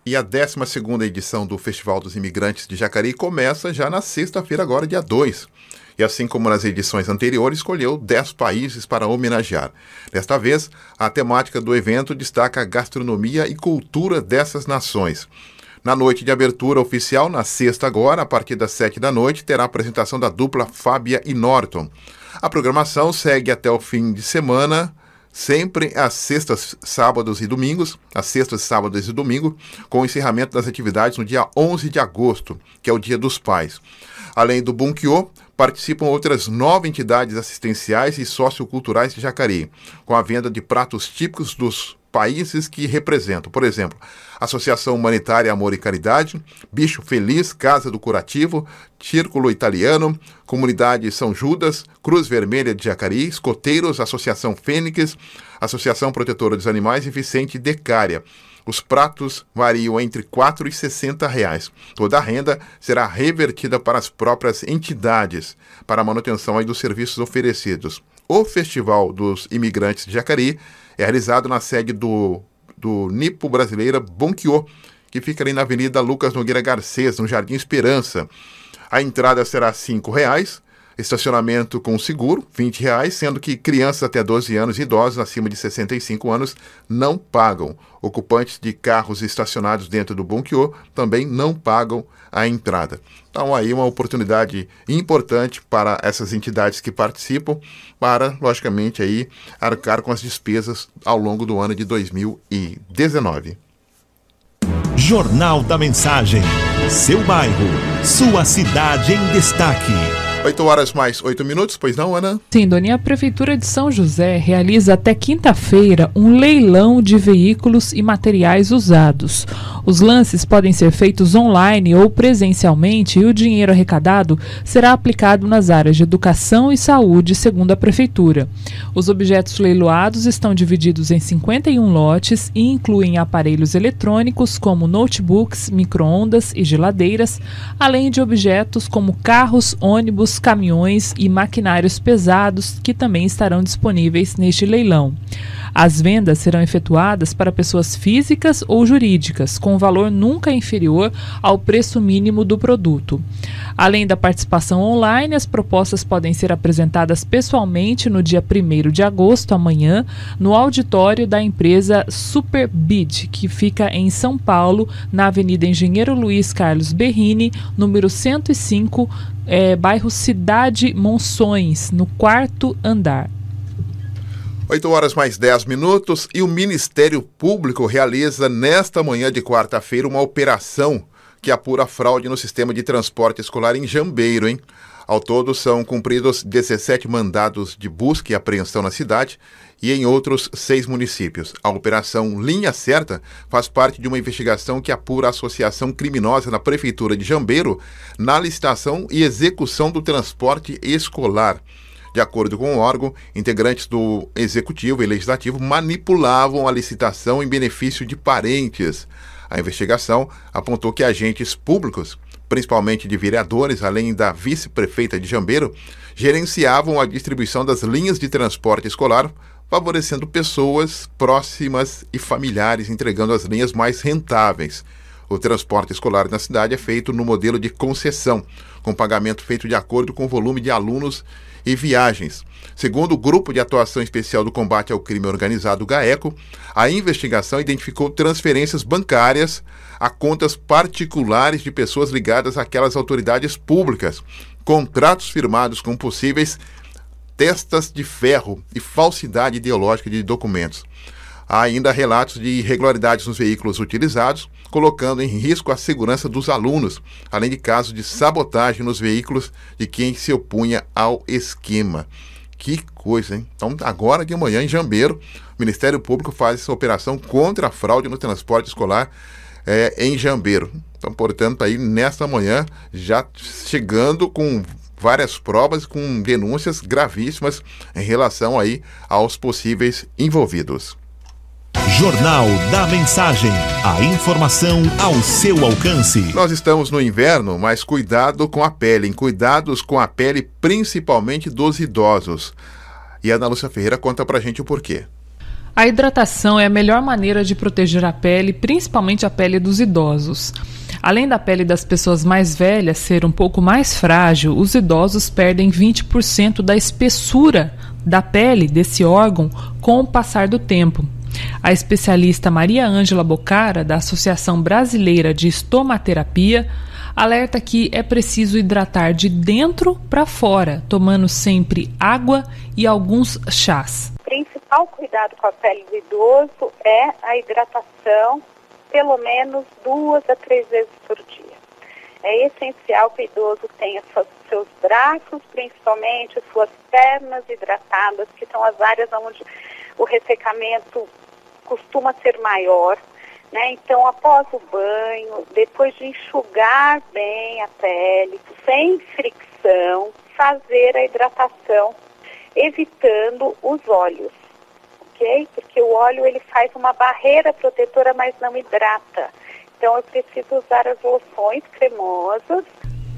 e a 12ª edição do Festival dos Imigrantes de Jacareí começa já na sexta-feira, agora dia 2. E assim como nas edições anteriores, escolheu 10 países para homenagear. Desta vez, a temática do evento destaca a gastronomia e cultura dessas nações. Na noite de abertura oficial, na sexta agora, a partir das 7 da noite, terá a apresentação da dupla Fábia e Norton. A programação segue até o fim de semana, sempre às sextas, sábados e domingos, com o encerramento das atividades no dia 11 de agosto, que é o Dia dos Pais. Além do Bunkiô, participam outras 9 entidades assistenciais e socioculturais de Jacareí, com a venda de pratos típicos dos países que representam. Por exemplo, Associação Humanitária Amor e Caridade, Bicho Feliz, Casa do Curativo, Círculo Italiano, Comunidade São Judas, Cruz Vermelha de Jacareí, Escoteiros, Associação Fênix, Associação Protetora dos Animais e Vicente Decária. Os pratos variam entre R$ 4 e R$ 60. Toda a renda será revertida para as próprias entidades, para a manutenção aí dos serviços oferecidos. O Festival dos Imigrantes de Jacareí é realizado na sede do Nipo Brasileira Bunkiô, que fica ali na Avenida Lucas Nogueira Garcês, no Jardim Esperança. A entrada será R$ 5, estacionamento com seguro, R$ 20, sendo que crianças até 12 anos e idosos acima de 65 anos não pagam. Ocupantes de carros estacionados dentro do Bunkiô também não pagam a entrada. Então aí uma oportunidade importante para essas entidades que participam para, logicamente, aí arcar com as despesas ao longo do ano de 2019. Jornal da Mensagem. Seu bairro, sua cidade em destaque. 8h mais 8, pois não, Ana? Sim, Doni, a Prefeitura de São José realiza até quinta-feira um leilão de veículos e materiais usados. Os lances podem ser feitos online ou presencialmente e o dinheiro arrecadado será aplicado nas áreas de educação e saúde, segundo a Prefeitura. Os objetos leiloados estão divididos em 51 lotes e incluem aparelhos eletrônicos como notebooks, micro-ondas e geladeiras, além de objetos como carros, ônibus, caminhões e maquinários pesados que também estarão disponíveis neste leilão. As vendas serão efetuadas para pessoas físicas ou jurídicas, com valor nunca inferior ao preço mínimo do produto. Além da participação online, as propostas podem ser apresentadas pessoalmente no dia 1º de agosto, amanhã, no auditório da empresa Superbid, que fica em São Paulo, na Avenida Engenheiro Luiz Carlos Berrini, número 105, bairro Cidade Monções, no 4º andar. 8h mais 10 e o Ministério Público realiza nesta manhã de quarta-feira uma operação que apura fraude no sistema de transporte escolar em Jambeiro, hein? Ao todo são cumpridos 17 mandados de busca e apreensão na cidade e em outros 6 municípios. A operação Linha Certa faz parte de uma investigação que apura a associação criminosa na Prefeitura de Jambeiro na licitação e execução do transporte escolar. De acordo com o órgão, integrantes do Executivo e Legislativo manipulavam a licitação em benefício de parentes. A investigação apontou que agentes públicos, principalmente de vereadores, além da vice-prefeita de Jambeiro, gerenciavam a distribuição das linhas de transporte escolar, favorecendo pessoas próximas e familiares, entregando as linhas mais rentáveis. O transporte escolar na cidade é feito no modelo de concessão, com pagamento feito de acordo com o volume de alunos e viagens. Segundo o Grupo de Atuação Especial do Combate ao Crime Organizado, GAECO, a investigação identificou transferências bancárias a contas particulares de pessoas ligadas àquelas autoridades públicas, contratos firmados com possíveis testas de ferro e falsidade ideológica de documentos. Há ainda relatos de irregularidades nos veículos utilizados, colocando em risco a segurança dos alunos, além de casos de sabotagem nos veículos de quem se opunha ao esquema. Que coisa, hein? Então, agora de manhã, em Jambeiro, o Ministério Público faz essa operação contra a fraude no transporte escolar em Jambeiro. Então, portanto, aí nesta manhã, já chegando com várias provas, com denúncias gravíssimas em relação aí aos possíveis envolvidos. Jornal da Mensagem, a informação ao seu alcance. Nós estamos no inverno, mas cuidado com a pele, hein? Cuidados com a pele, principalmente dos idosos. E a Ana Lúcia Ferreira conta pra gente o porquê. A hidratação é a melhor maneira de proteger a pele, principalmente a pele dos idosos. Além da pele das pessoas mais velhas ser um pouco mais frágil, os idosos perdem 20% da espessura da pele desse órgão com o passar do tempo. A especialista Maria Ângela Bocara, da Associação Brasileira de Estomaterapia, alerta que é preciso hidratar de dentro para fora, tomando sempre água e alguns chás. O principal cuidado com a pele do idoso é a hidratação, pelo menos 2 a 3 vezes por dia. É essencial que o idoso tenha seus braços, principalmente suas pernas hidratadas, que são as áreas onde o ressecamento costuma ser maior, né? Então, após o banho, depois de enxugar bem a pele, sem fricção, fazer a hidratação, evitando os óleos, ok? Porque o óleo, ele faz uma barreira protetora, mas não hidrata. Então, eu preciso usar as loções cremosas.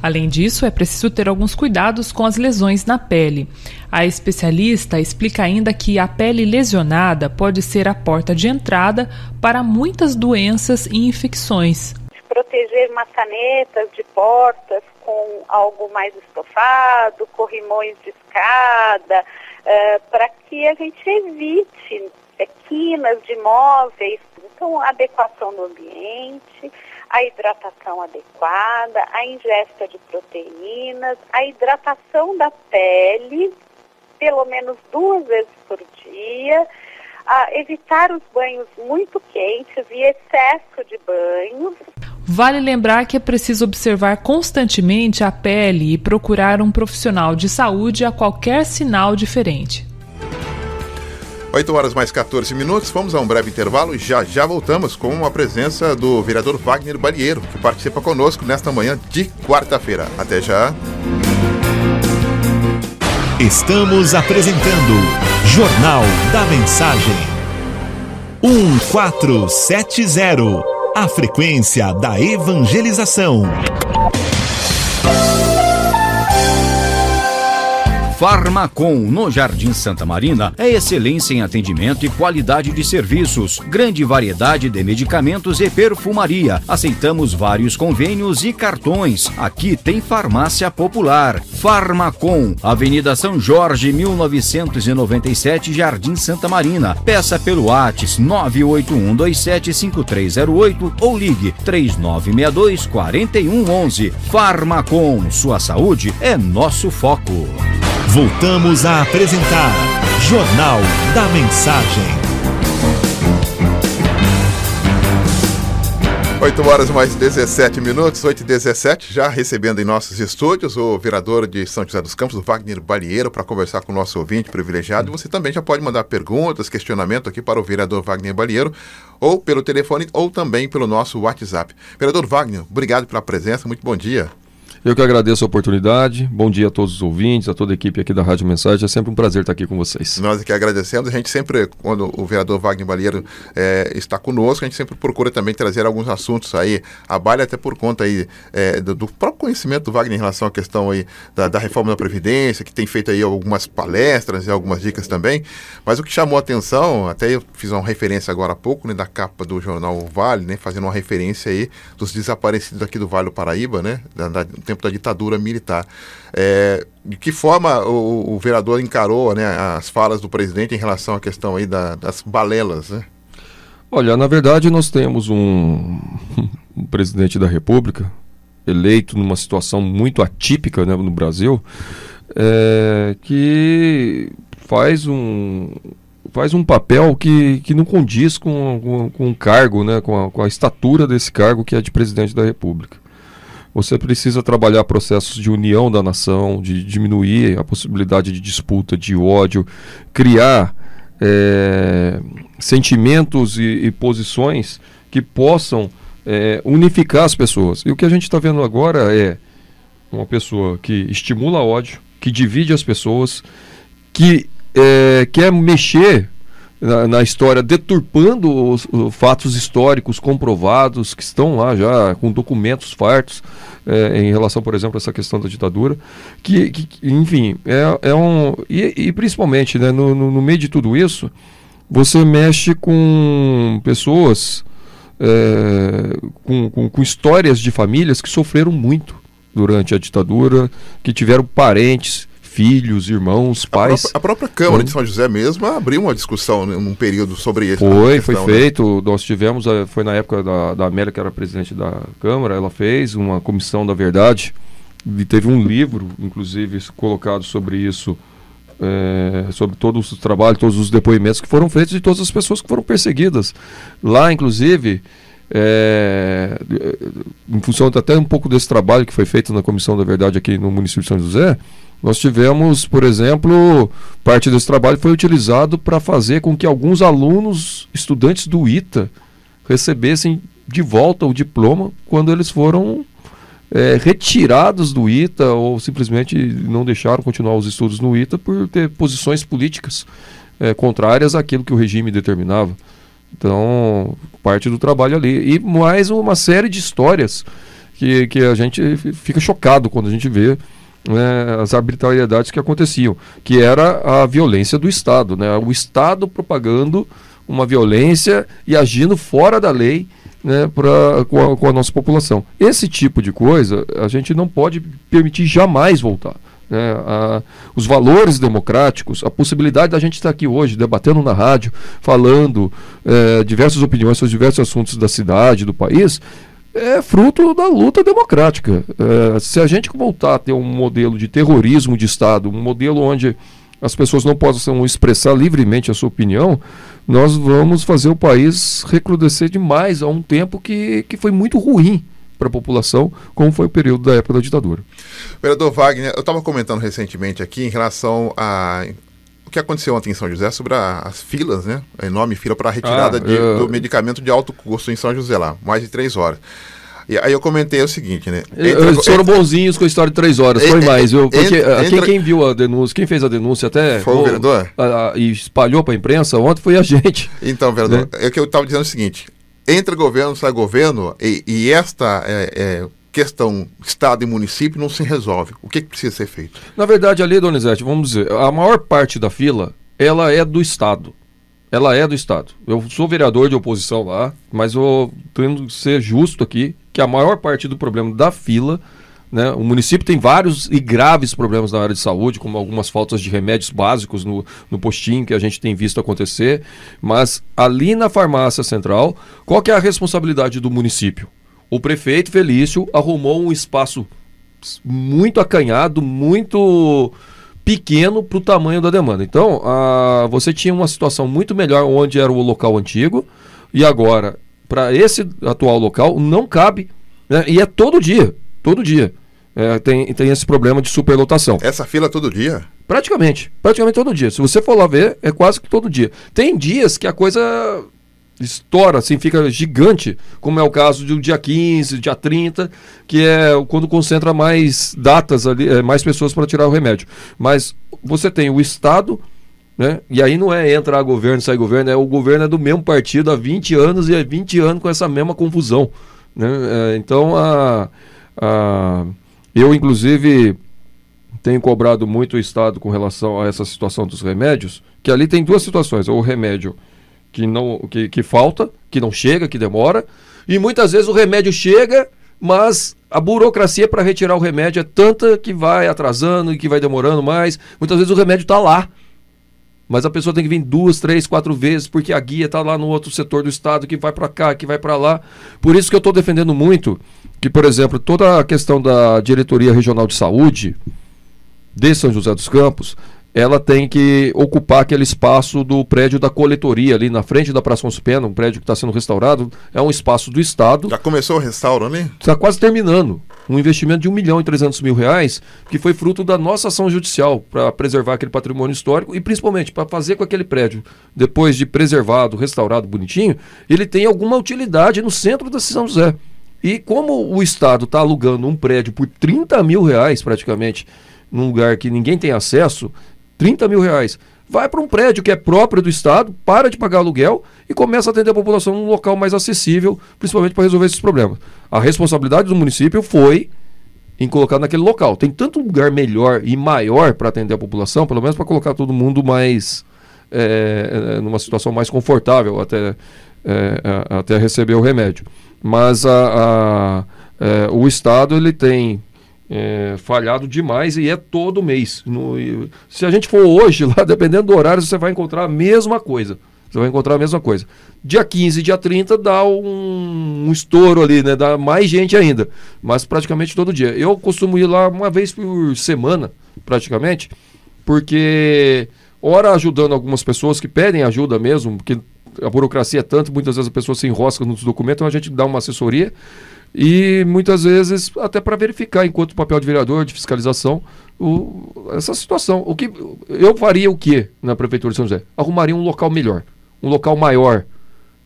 Além disso, é preciso ter alguns cuidados com as lesões na pele. A especialista explica ainda que a pele lesionada pode ser a porta de entrada para muitas doenças e infecções. Proteger maçanetas de portas com algo mais estofado, corrimões de escada, para que a gente evite quinas de móveis. Então, a adequação do ambiente, a hidratação adequada, a ingesta de proteínas, a hidratação da pele, pelo menos 2 vezes por dia, evitar os banhos muito quentes e excesso de banhos. Vale lembrar que é preciso observar constantemente a pele e procurar um profissional de saúde a qualquer sinal diferente. 8h14, vamos a um breve intervalo e já voltamos com a presença do vereador Wagner Balieiro, que participa conosco nesta manhã de quarta-feira. Até já! Estamos apresentando Jornal da Mensagem 1470, a frequência da evangelização. Farmacom, no Jardim Santa Marina, é excelência em atendimento e qualidade de serviços. Grande variedade de medicamentos e perfumaria. Aceitamos vários convênios e cartões. Aqui tem farmácia popular. Farmacom, Avenida São Jorge, 1997, Jardim Santa Marina. Peça pelo WhatsApp 981275308 ou ligue 3962-4111. Farmacom, sua saúde é nosso foco. Voltamos a apresentar Jornal da Mensagem. 8 horas mais 17 minutos, 8h17, já recebendo em nossos estúdios o vereador de São José dos Campos, o Wagner Balieiro, para conversar com o nosso ouvinte privilegiado. E você também já pode mandar perguntas, questionamento aqui para o vereador Wagner Balieiro, ou pelo telefone, ou também pelo nosso WhatsApp. Vereador Wagner, obrigado pela presença, muito bom dia. Eu que agradeço a oportunidade. Bom dia a todos os ouvintes, a toda a equipe aqui da Rádio Mensagem. É sempre um prazer estar aqui com vocês. Nós aqui agradecemos. A gente sempre, quando o vereador Wagner Balieiro está conosco, a gente sempre procura também trazer alguns assuntos aí à baila, até por conta aí do próprio conhecimento do Wagner em relação à questão aí da reforma da Previdência, que tem feito aí algumas palestras e algumas dicas também. Mas o que chamou a atenção, até eu fiz uma referência agora há pouco, né, da capa do jornal O Vale, né, fazendo uma referência aí dos desaparecidos aqui do Vale do Paraíba, né, tempo da ditadura militar. De que forma o vereador encarou, né, as falas do presidente em relação à questão aí das balelas, né? Olha, na verdade nós temos um presidente da República eleito numa situação muito atípica, né, no Brasil, que faz um papel que não condiz com o cargo, né, com a estatura desse cargo que é de presidente da República. Você precisa trabalhar processos de união da nação, de diminuir a possibilidade de disputa, de ódio, criar sentimentos e posições que possam unificar as pessoas. E o que a gente está vendo agora é uma pessoa que estimula ódio, que divide as pessoas, que quer mexer na história, deturpando os fatos históricos comprovados, que estão lá já com documentos fartos em relação, por exemplo, a essa questão da ditadura, que enfim, e principalmente, né, no meio de tudo isso, você mexe com pessoas com histórias de famílias que sofreram muito durante a ditadura, que tiveram parentes, filhos, irmãos, pais. A própria Câmara de São José mesmo abriu uma discussão num período sobre isso. Foi feito, né? Nós tivemos, foi na época da Amélia, que era presidente da Câmara, ela fez uma comissão da verdade, e teve um livro, inclusive, colocado sobre isso, sobre todos os trabalhos, todos os depoimentos que foram feitos de todas as pessoas que foram perseguidas. Lá, inclusive, em função até um pouco desse trabalho que foi feito na Comissão da Verdade aqui no município de São José, nós tivemos, por exemplo, parte desse trabalho foi utilizado para fazer com que alguns alunos, estudantes do ITA, recebessem de volta o diploma quando eles foram retirados do ITA ou simplesmente não deixaram continuar os estudos no ITA por ter posições políticas contrárias àquilo que o regime determinava. Então, parte do trabalho ali. E mais uma série de histórias que a gente fica chocado quando a gente vê, né, as arbitrariedades que aconteciam, que era a violência do Estado, né, o Estado propagando uma violência e agindo fora da lei, né, com a nossa população. Esse tipo de coisa a gente não pode permitir jamais voltar. Os valores democráticos, a possibilidade da gente estar aqui hoje debatendo na rádio, falando diversas opiniões sobre diversos assuntos da cidade, do país, é fruto da luta democrática. Se a gente voltar a ter um modelo de terrorismo de Estado, um modelo onde as pessoas não possam expressar livremente a sua opinião, nós vamos fazer o país recrudescer demais a um tempo que foi muito ruim para a população, como foi o período da época da ditadura. Vereador Wagner, eu estava comentando recentemente aqui em relação o que aconteceu ontem em São José sobre as filas, né? A enorme fila para a retirada do medicamento de alto custo em São José lá, mais de 3 horas. E aí eu comentei o seguinte, né? Eles foram bonzinhos com a história de 3 horas, foi mais, viu? Porque quem viu a denúncia, quem fez a denúncia até... Foi o vereador? E espalhou para a imprensa ontem foi a gente. Então, vereador, é que eu estava dizendo o seguinte, entra governo, sai governo, e esta questão Estado e município não se resolve. O que precisa ser feito? Na verdade, ali, Donizete, vamos dizer, a maior parte da fila, ela é do Estado. Ela é do Estado. Eu sou vereador de oposição lá, mas eu tendo que ser justo aqui, que a maior parte do problema da fila, né, o município tem vários e graves problemas na área de saúde, como algumas faltas de remédios básicos no postinho que a gente tem visto acontecer, mas ali na farmácia central, qual que é a responsabilidade do município? O prefeito Felício arrumou um espaço muito acanhado, muito pequeno para o tamanho da demanda. Então, você tinha uma situação muito melhor onde era o local antigo, e agora, para esse atual local, não cabe, né? E é todo dia. Tem esse problema de superlotação. Essa fila todo dia? Praticamente todo dia. Se você for lá ver, é quase que todo dia. Tem dias que a coisa estoura, assim, fica gigante, como é o caso do dia 15, dia 30, que é quando concentra mais datas ali, mais pessoas para tirar o remédio. Mas você tem o Estado, né? E aí não é entrar governo, sair governo, o governo é do mesmo partido há 20 anos e é 20 anos com essa mesma confusão, né? Então, eu, inclusive, tenho cobrado muito o Estado com relação a essa situação dos remédios, que ali tem duas situações: o remédio que falta, que não chega, que demora, e muitas vezes o remédio chega, mas a burocracia para retirar o remédio é tanta que vai atrasando e que vai demorando mais. Muitas vezes o remédio está lá, mas a pessoa tem que vir 2, 3, 4 vezes, porque a guia está lá no outro setor do Estado, que vai para cá, que vai para lá. Por isso que eu estou defendendo muito que, por exemplo, toda a questão da Diretoria Regional de Saúde de São José dos Campos, ela tem que ocupar aquele espaço do prédio da coletoria ali na frente da Praça Afonso Pena, um prédio que está sendo restaurado, é um espaço do Estado. Já começou o restauro ali? Está quase terminando. Um investimento de R$1.300.000, que foi fruto da nossa ação judicial para preservar aquele patrimônio histórico e principalmente para fazer com que aquele prédio, depois de preservado, restaurado, bonitinho, ele tenha alguma utilidade no centro da São José. E como o Estado está alugando um prédio por R$30.000 praticamente, num lugar que ninguém tem acesso, R$30.000, vai para um prédio que é próprio do Estado, para de pagar aluguel e começa a atender a população num local mais acessível, principalmente para resolver esses problemas. A responsabilidade do município foi em colocar naquele local. Tem tanto lugar melhor e maior para atender a população, pelo menos para colocar todo mundo mais numa situação mais confortável até receber o remédio. Mas o Estado, ele tem falhado demais e é todo mês. Se a gente for hoje lá, dependendo do horário, você vai encontrar a mesma coisa. Dia 15, dia 30 dá um estouro ali, né? Dá mais gente ainda, mas praticamente todo dia. Eu costumo ir lá uma vez por semana, praticamente, porque ora ajudando algumas pessoas que pedem ajuda mesmo, porque a burocracia é tanto, muitas vezes a pessoa se enrosca nos documentos, então a gente dá uma assessoria. E muitas vezes até para verificar, enquanto papel de vereador, de fiscalização, essa situação. Eu faria o que na Prefeitura de São José? Arrumaria um local melhor, um local maior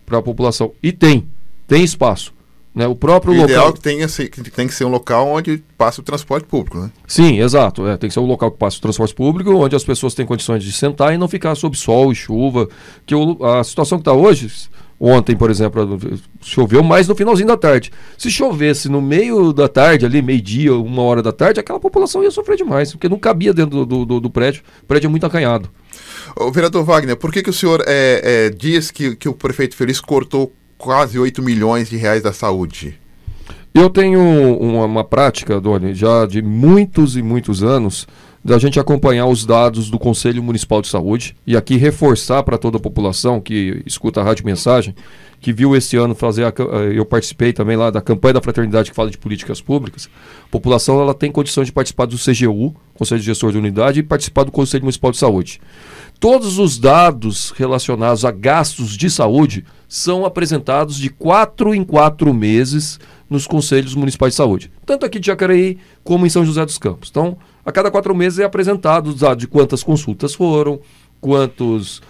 para a população. E tem espaço, né? O próprio local... ideal é que tem que ser um local onde passa o transporte público, né? Sim, exato. Tem que ser um local que passa o transporte público, onde as pessoas têm condições de sentar e não ficar sob sol e chuva. Que a situação que está hoje... Ontem, por exemplo, choveu mais no finalzinho da tarde. Se chovesse no meio da tarde, ali, meio-dia, 1h da tarde, aquela população ia sofrer demais, porque não cabia dentro do prédio. O prédio é muito acanhado. Ô, vereador Wagner, por que o senhor diz que o prefeito Felício cortou quase R$8 milhões da saúde? Eu tenho uma prática, Doni, já de muitos e muitos anos, da gente acompanhar os dados do Conselho Municipal de Saúde e aqui reforçar para toda a população que escuta a Rádio Mensagem, que viu esse ano eu participei também lá da campanha da Fraternidade que fala de políticas públicas. A população ela tem condições de participar do CGU, Conselho de Gestor de Unidade, e participar do Conselho Municipal de Saúde. Todos os dados relacionados a gastos de saúde são apresentados de 4 em 4 meses nos Conselhos Municipais de Saúde, tanto aqui de Jacareí como em São José dos Campos. Então, a cada 4 meses é apresentado os dados de quantas consultas foram, quantos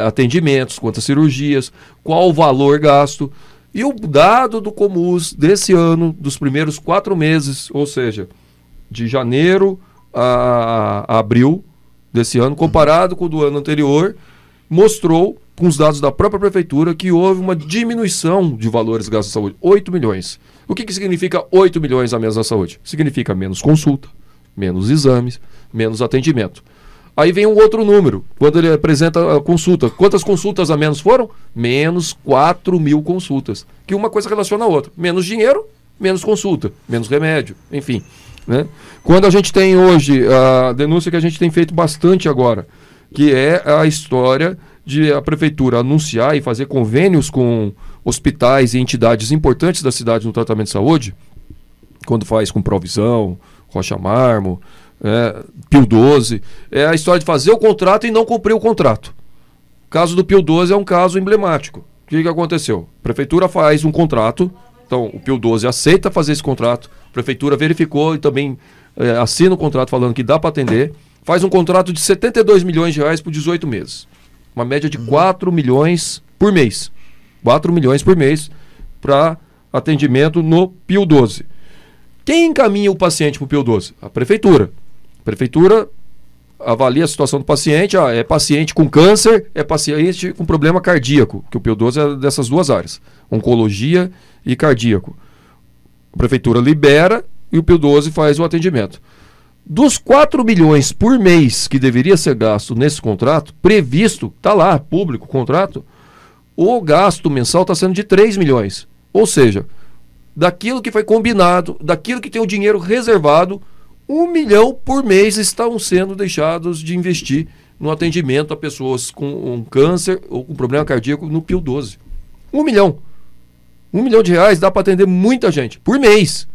atendimentos, quantas cirurgias, qual o valor gasto. E o dado do Comus desse ano, dos primeiros 4 meses, ou seja, de janeiro a abril desse ano, comparado com o do ano anterior, mostrou, com os dados da própria Prefeitura, que houve uma diminuição de valores gastos de saúde, 8 milhões. O que significa 8 milhões a menos na saúde? Significa menos consulta, menos exames, menos atendimento. Aí vem um outro número, quando ele apresenta a consulta. Quantas consultas a menos foram? Menos 4 mil consultas. Que uma coisa relaciona a outra. Menos dinheiro, menos consulta, menos remédio, enfim. Né? Quando a gente tem hoje a denúncia que a gente tem feito bastante agora, que é a história de a prefeitura anunciar e fazer convênios com hospitais e entidades importantes da cidade no tratamento de saúde, quando faz com Provisão, Rocha Mármore, Pio 12, é a história de fazer o contrato e não cumprir o contrato. O caso do Pio 12 é um caso emblemático. O que aconteceu? A prefeitura faz um contrato, então o Pio 12 aceita fazer esse contrato, a prefeitura verificou e também assina o contrato falando que dá para atender, faz um contrato de 72 milhões de reais por 18 meses. Uma média de 4 milhões por mês. 4 milhões por mês para atendimento no Pio 12. Quem encaminha o paciente para o Pio 12? A prefeitura. A prefeitura avalia a situação do paciente, é paciente com câncer, é paciente com problema cardíaco, que o Pio 12 é dessas duas áreas, oncologia e cardíaco. A prefeitura libera e o Pio 12 faz o atendimento. Dos 4 milhões por mês que deveria ser gasto nesse contrato, previsto, está lá, público, contrato, o gasto mensal está sendo de 3 milhões. Ou seja, daquilo que foi combinado, daquilo que tem o dinheiro reservado, 1 milhão por mês estão sendo deixados de investir no atendimento a pessoas com câncer ou com problema cardíaco no Pio 12. 1 milhão. 1 milhão de reais dá para atender muita gente por mês,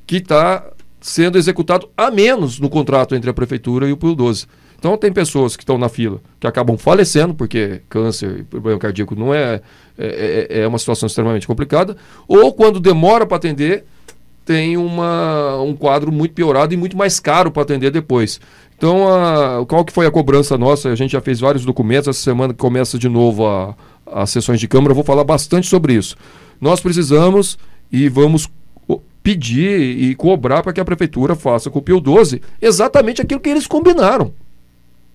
que está sendo executado a menos no contrato entre a prefeitura e o Pio 12. Então tem pessoas que estão na fila que acabam falecendo, porque câncer e problema cardíaco não é uma situação extremamente complicada, ou quando demora para atender, tem um quadro muito piorado e muito mais caro para atender depois. Então, qual que foi a cobrança nossa? A gente já fez vários documentos, essa semana que começa de novo as sessões de Câmara, eu vou falar bastante sobre isso. Nós precisamos e vamos pedir e cobrar para que a prefeitura faça com o Pio 12 exatamente aquilo que eles combinaram.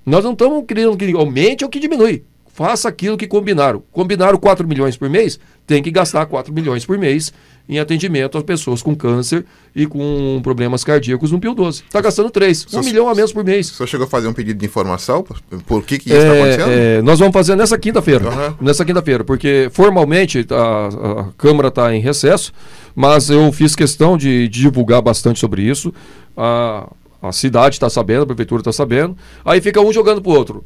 Nós não estamos querendo que aumente ou que diminui. Faça aquilo que combinaram. Combinaram 4 milhões por mês, tem que gastar 4 milhões por mês em atendimento às pessoas com câncer e com problemas cardíacos no Pio 12. Está gastando 3, 1 milhão a menos por mês. O senhor chegou a fazer um pedido de informação? Por que isso está acontecendo? Nós vamos fazer nessa quinta-feira. Nessa quinta-feira, porque formalmente a Câmara está em recesso, mas eu fiz questão de divulgar bastante sobre isso. A cidade está sabendo, a prefeitura está sabendo. Aí fica um jogando para o outro.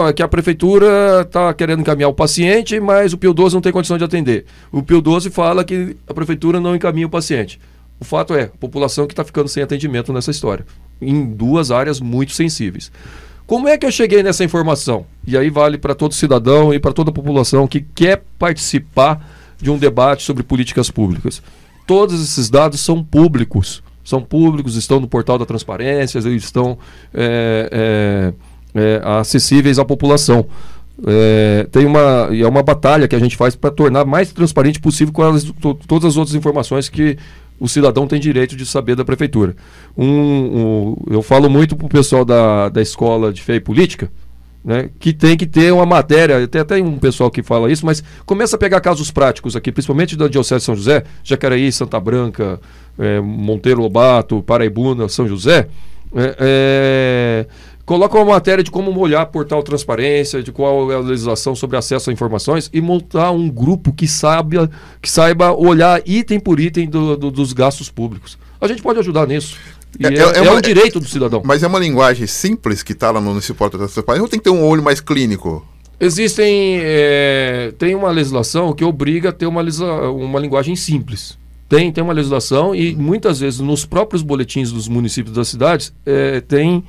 É que a prefeitura está querendo encaminhar o paciente, mas o Pio 12 não tem condição de atender. O Pio 12 fala que a prefeitura não encaminha o paciente. O fato é, a população que está ficando sem atendimento nessa história, em duas áreas muito sensíveis. Como é que eu cheguei nessa informação? E aí vale para todo cidadão e para toda a população que quer participar de um debate sobre políticas públicas. Todos esses dados são públicos. Estão no portal da transparência, estão acessíveis à população. É uma batalha que a gente faz para tornar mais transparente possível todas as outras informações que o cidadão tem direito de saber da prefeitura. Eu falo muito para o pessoal da Escola de Fé e Política, né, que tem que ter uma matéria, tem até um pessoal que fala isso, mas começa a pegar casos práticos aqui, principalmente da Diocese de São José, Jacareí, Santa Branca, Monteiro Lobato, Paraibuna, São José, coloca uma matéria de como olhar portal transparência, de qual é a legislação sobre acesso a informações e montar um grupo que saiba olhar item por item dos gastos públicos. A gente pode ajudar nisso. É um direito do cidadão. Mas é uma linguagem simples que está lá nesse portal transparência ou tem que ter um olho mais clínico? Tem uma legislação que obriga a ter uma linguagem simples. Tem uma legislação e muitas vezes nos próprios boletins dos municípios das cidades tem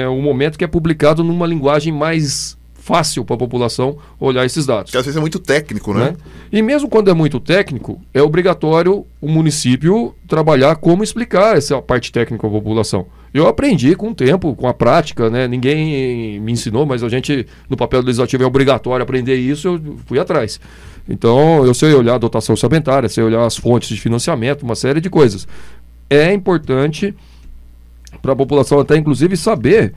um momento que é publicado numa linguagem mais fácil para a população olhar esses dados. Que às vezes é muito técnico, né? E mesmo quando é muito técnico, é obrigatório o município trabalhar como explicar essa parte técnica à população. Eu aprendi com o tempo, com a prática, né? Ninguém me ensinou, mas a gente, no papel legislativo, é obrigatório aprender isso, eu fui atrás. Então, eu sei olhar a dotação orçamentária, sei olhar as fontes de financiamento, uma série de coisas. É importante para a população até, inclusive, saber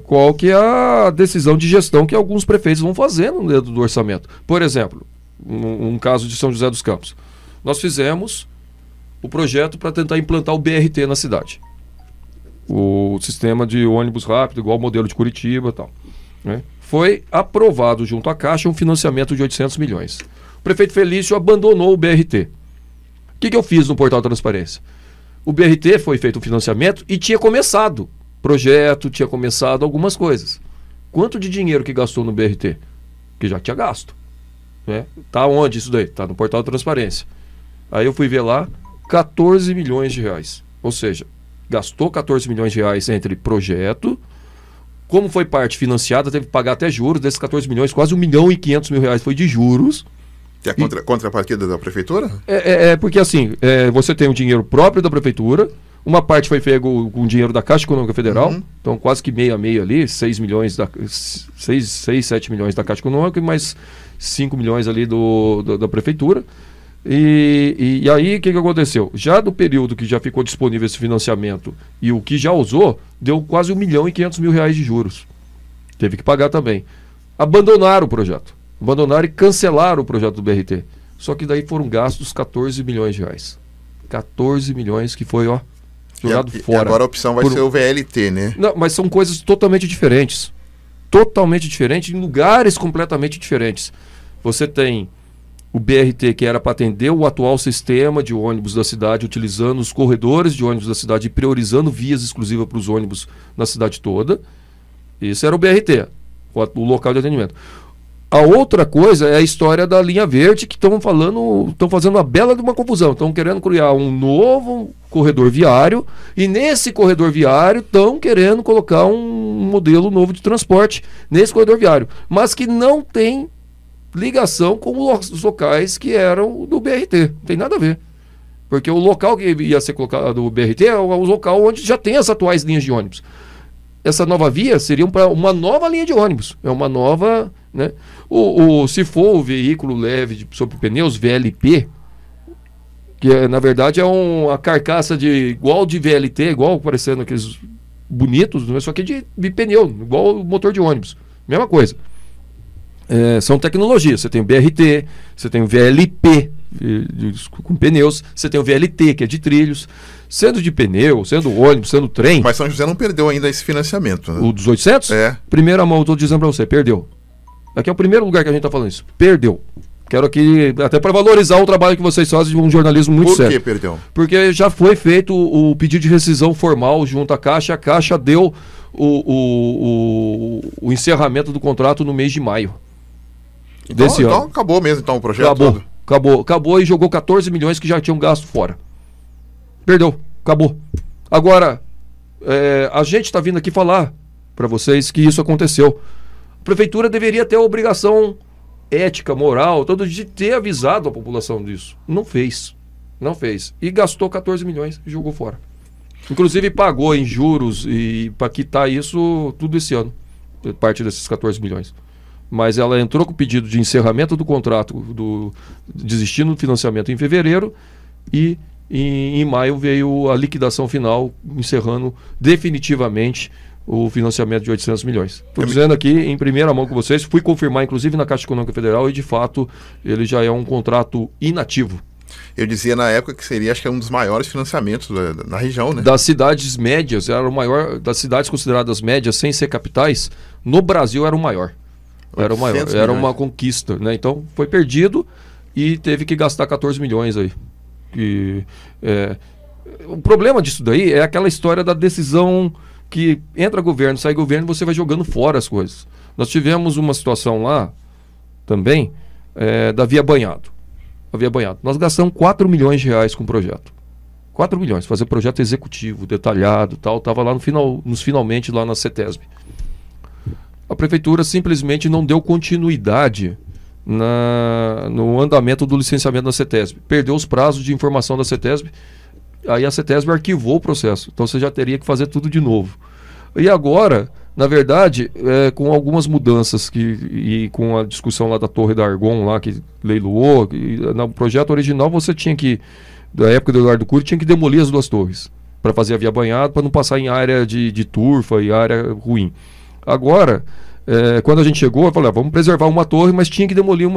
qual que é a decisão de gestão que alguns prefeitos vão fazer no dedo do orçamento. Por exemplo, um caso de São José dos Campos. nós fizemos o projeto para tentar implantar o BRT na cidade. O sistema de ônibus rápido, igual o modelo de Curitiba e tal, né? Foi aprovado junto à Caixa um financiamento de 800 milhões. O prefeito Felício abandonou o BRT. O que eu fiz no Portal Transparência? O BRT foi feito um financiamento e tinha começado projeto, tinha começado algumas coisas. Quanto de dinheiro que gastou no BRT? Que já tinha gasto, né? Tá onde isso daí? Tá no Portal Transparência. Aí eu fui ver lá, 14 milhões de reais. Ou seja, gastou 14 milhões de reais entre projeto, como foi parte financiada, teve que pagar até juros, desses 14 milhões, quase 1 milhão e 500 mil reais foi de juros. Que é a contrapartida da prefeitura? Porque assim, você tem o dinheiro próprio da prefeitura, uma parte foi feita com dinheiro da Caixa Econômica Federal, então quase que meio a meio ali, 6, 7 milhões da Caixa Econômica e mais 5 milhões ali da prefeitura. E aí o que aconteceu? Já do período que já ficou disponível esse financiamento e o que já usou, deu quase 1 milhão e 500 mil reais de juros. Teve que pagar também. Abandonaram o projeto. Abandonaram e cancelaram o projeto do BRT. Só que daí foram gastos 14 milhões de reais. 14 milhões que foi, jogado fora. E agora a opção vai ser o VLT, né? Não, mas são coisas totalmente diferentes. Totalmente diferentes, em lugares completamente diferentes. Você tem o BRT, que era para atender o atual sistema de ônibus da cidade, utilizando os corredores de ônibus da cidade e priorizando vias exclusivas para os ônibus na cidade toda. Isso era o BRT, o local de atendimento. A outra coisa é a história da linha verde, que estão fazendo uma bela de uma confusão. Estão querendo criar um novo corredor viário e nesse corredor viário estão querendo colocar um modelo novo de transporte nesse corredor viário, mas que não tem ligação com os locais que eram do BRT. Não tem nada a ver. Porque o local que ia ser colocado do BRT é o local onde já tem as atuais linhas de ônibus. Essa nova via seria para uma nova linha de ônibus. É uma nova, né? Se for o veículo leve sobre pneus, VLP, que na verdade é uma carcaça igual de VLT, igual parecendo aqueles bonitos, só que de pneu, igual o motor de ônibus. Mesma coisa. São tecnologias. Você tem o BRT, você tem o VLP com pneus, você tem o VLT, que é de trilhos, sendo de pneu, sendo ônibus, sendo trem. Mas São José não perdeu ainda esse financiamento, né? O dos 800? Primeira mão, eu estou dizendo para você, perdeu. Aqui é o primeiro lugar que a gente está falando isso. Perdeu. Quero aqui, até para valorizar o trabalho que vocês fazem de um jornalismo muito sério. Por que perdeu? Porque já foi feito o pedido de rescisão formal junto à Caixa, a Caixa deu o encerramento do contrato no mês de maio. Então acabou mesmo o projeto todo. Acabou e jogou 14 milhões que já tinham gasto fora. Perdeu, acabou. Agora, a gente está vindo aqui falar para vocês que isso aconteceu. A prefeitura deveria ter a obrigação ética, moral, de ter avisado a população disso. Não fez. E gastou 14 milhões e jogou fora. Inclusive pagou em juros e para quitar isso tudo esse ano, parte desses 14 milhões. Mas ela entrou com o pedido de encerramento do contrato, desistindo do financiamento em fevereiro, e em maio veio a liquidação final, encerrando definitivamente o financiamento de 800 milhões. Estou dizendo aqui em primeira mão com vocês, fui confirmar inclusive na Caixa Econômica Federal e de fato ele já é um contrato inativo. Eu dizia na época que seria, acho que um dos maiores financiamentos na região, né? Das cidades médias, era o maior, das cidades consideradas médias, sem ser capitais, no Brasil era o maior. Era uma conquista, né? Então foi perdido e teve que gastar 14 milhões aí. O problema disso daí é aquela história da decisão que entra governo, sai governo, você vai jogando fora as coisas. Nós tivemos uma situação lá também da Via Banhado. A Via Banhado. Nós gastamos 4 milhões de reais com o projeto. 4 milhões, fazer projeto executivo, detalhado, tal, estava lá finalmente lá na CETESB. A prefeitura simplesmente não deu continuidade no andamento do licenciamento da CETESB. Perdeu os prazos de informação da CETESB, aí a CETESB arquivou o processo. Então você já teria que fazer tudo de novo. E agora, na verdade, com algumas mudanças e com a discussão lá da Torre da Argon, lá que leiloou, no projeto original você tinha que, da época do Eduardo Cury, tinha que demolir as duas torres para fazer a Via Banhado, para não passar em área de turfa e área ruim. Agora, quando a gente chegou, eu falei, vamos preservar uma torre, mas tinha que demolir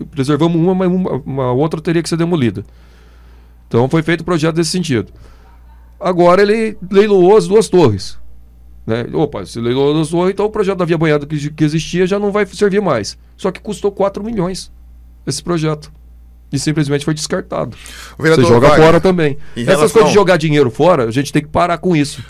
preservamos uma, mas uma outra teria que ser demolida. Então foi feito o projeto desse sentido. Agora ele leiloou as 2 torres. Né? Opa, se leiloou as 2 torres, então o projeto da Via Banhada que existia já não vai servir mais. Só que custou 4 milhões esse projeto. E simplesmente foi descartado. Você joga fora também. Essas coisas de jogar dinheiro fora, a gente tem que parar com isso.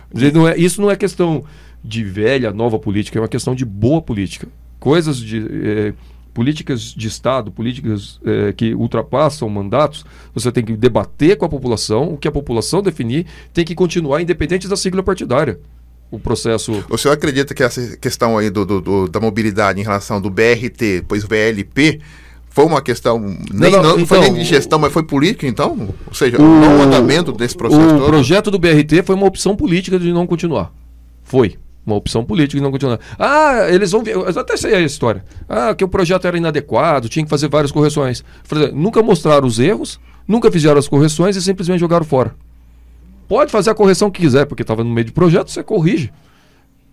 Isso não é questão de velha, nova política, é uma questão de boa política. Coisas de políticas de Estado, políticas que ultrapassam mandatos, você tem que debater com a população, o que a população definir, tem que continuar independente da sigla partidária. O processo... O senhor acredita que essa questão aí da mobilidade em relação do BRT, depois VLP, foi uma questão, não foi nem de gestão, mas foi política, então? Ou seja, o andamento desse processo todo? O projeto do BRT foi uma opção política de não continuar. Foi uma opção política de não continuar. Eles vão ver, eu até sei a história. Que o projeto era inadequado, tinha que fazer várias correções. Nunca mostraram os erros, nunca fizeram as correções e simplesmente jogaram fora. Pode fazer a correção que quiser, porque estava no meio de projeto, você corrige.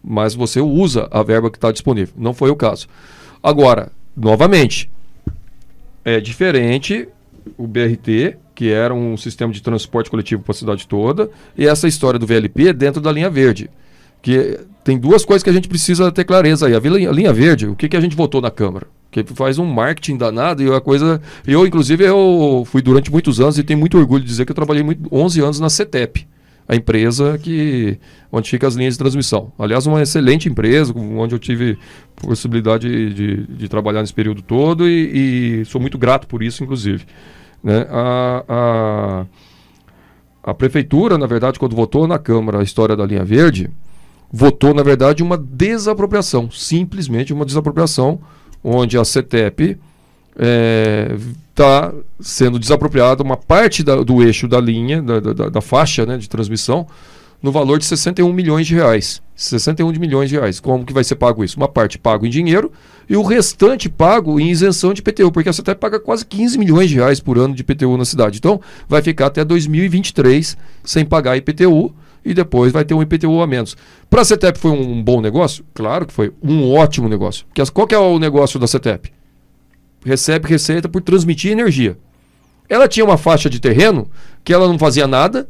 Mas você usa a verba que está disponível. Não foi o caso. Agora, novamente, é diferente o BRT, que era um sistema de transporte coletivo para a cidade toda, e essa história do VLP dentro da linha verde. Que tem 2 coisas que a gente precisa ter clareza aí. A linha verde, o que a gente votou na Câmara? Que faz um marketing danado e a coisa... Inclusive, eu fui durante muitos anos e tenho muito orgulho de dizer que eu trabalhei 11 anos na CETEP, a empresa onde fica as linhas de transmissão. Aliás, uma excelente empresa, onde eu tive possibilidade de trabalhar nesse período todo e sou muito grato por isso, inclusive. Né? A prefeitura, na verdade, quando votou na Câmara a história da linha verde, votou, na verdade, uma desapropriação, simplesmente uma desapropriação, onde a CETEP está sendo desapropriada uma parte do eixo da linha, da faixa, né, de transmissão, no valor de 61 milhões de reais. 61 milhões de reais. Como que vai ser pago isso? Uma parte pago em dinheiro e o restante pago em isenção de IPTU, porque a CETEP paga quase 15 milhões de reais por ano de IPTU na cidade. Então, vai ficar até 2023 sem pagar IPTU e depois vai ter um IPTU a menos. Para a CETEP foi um bom negócio? Claro que foi um ótimo negócio. Qual que é o negócio da CETEP? Recebe receita por transmitir energia. Ela tinha uma faixa de terreno que ela não fazia nada,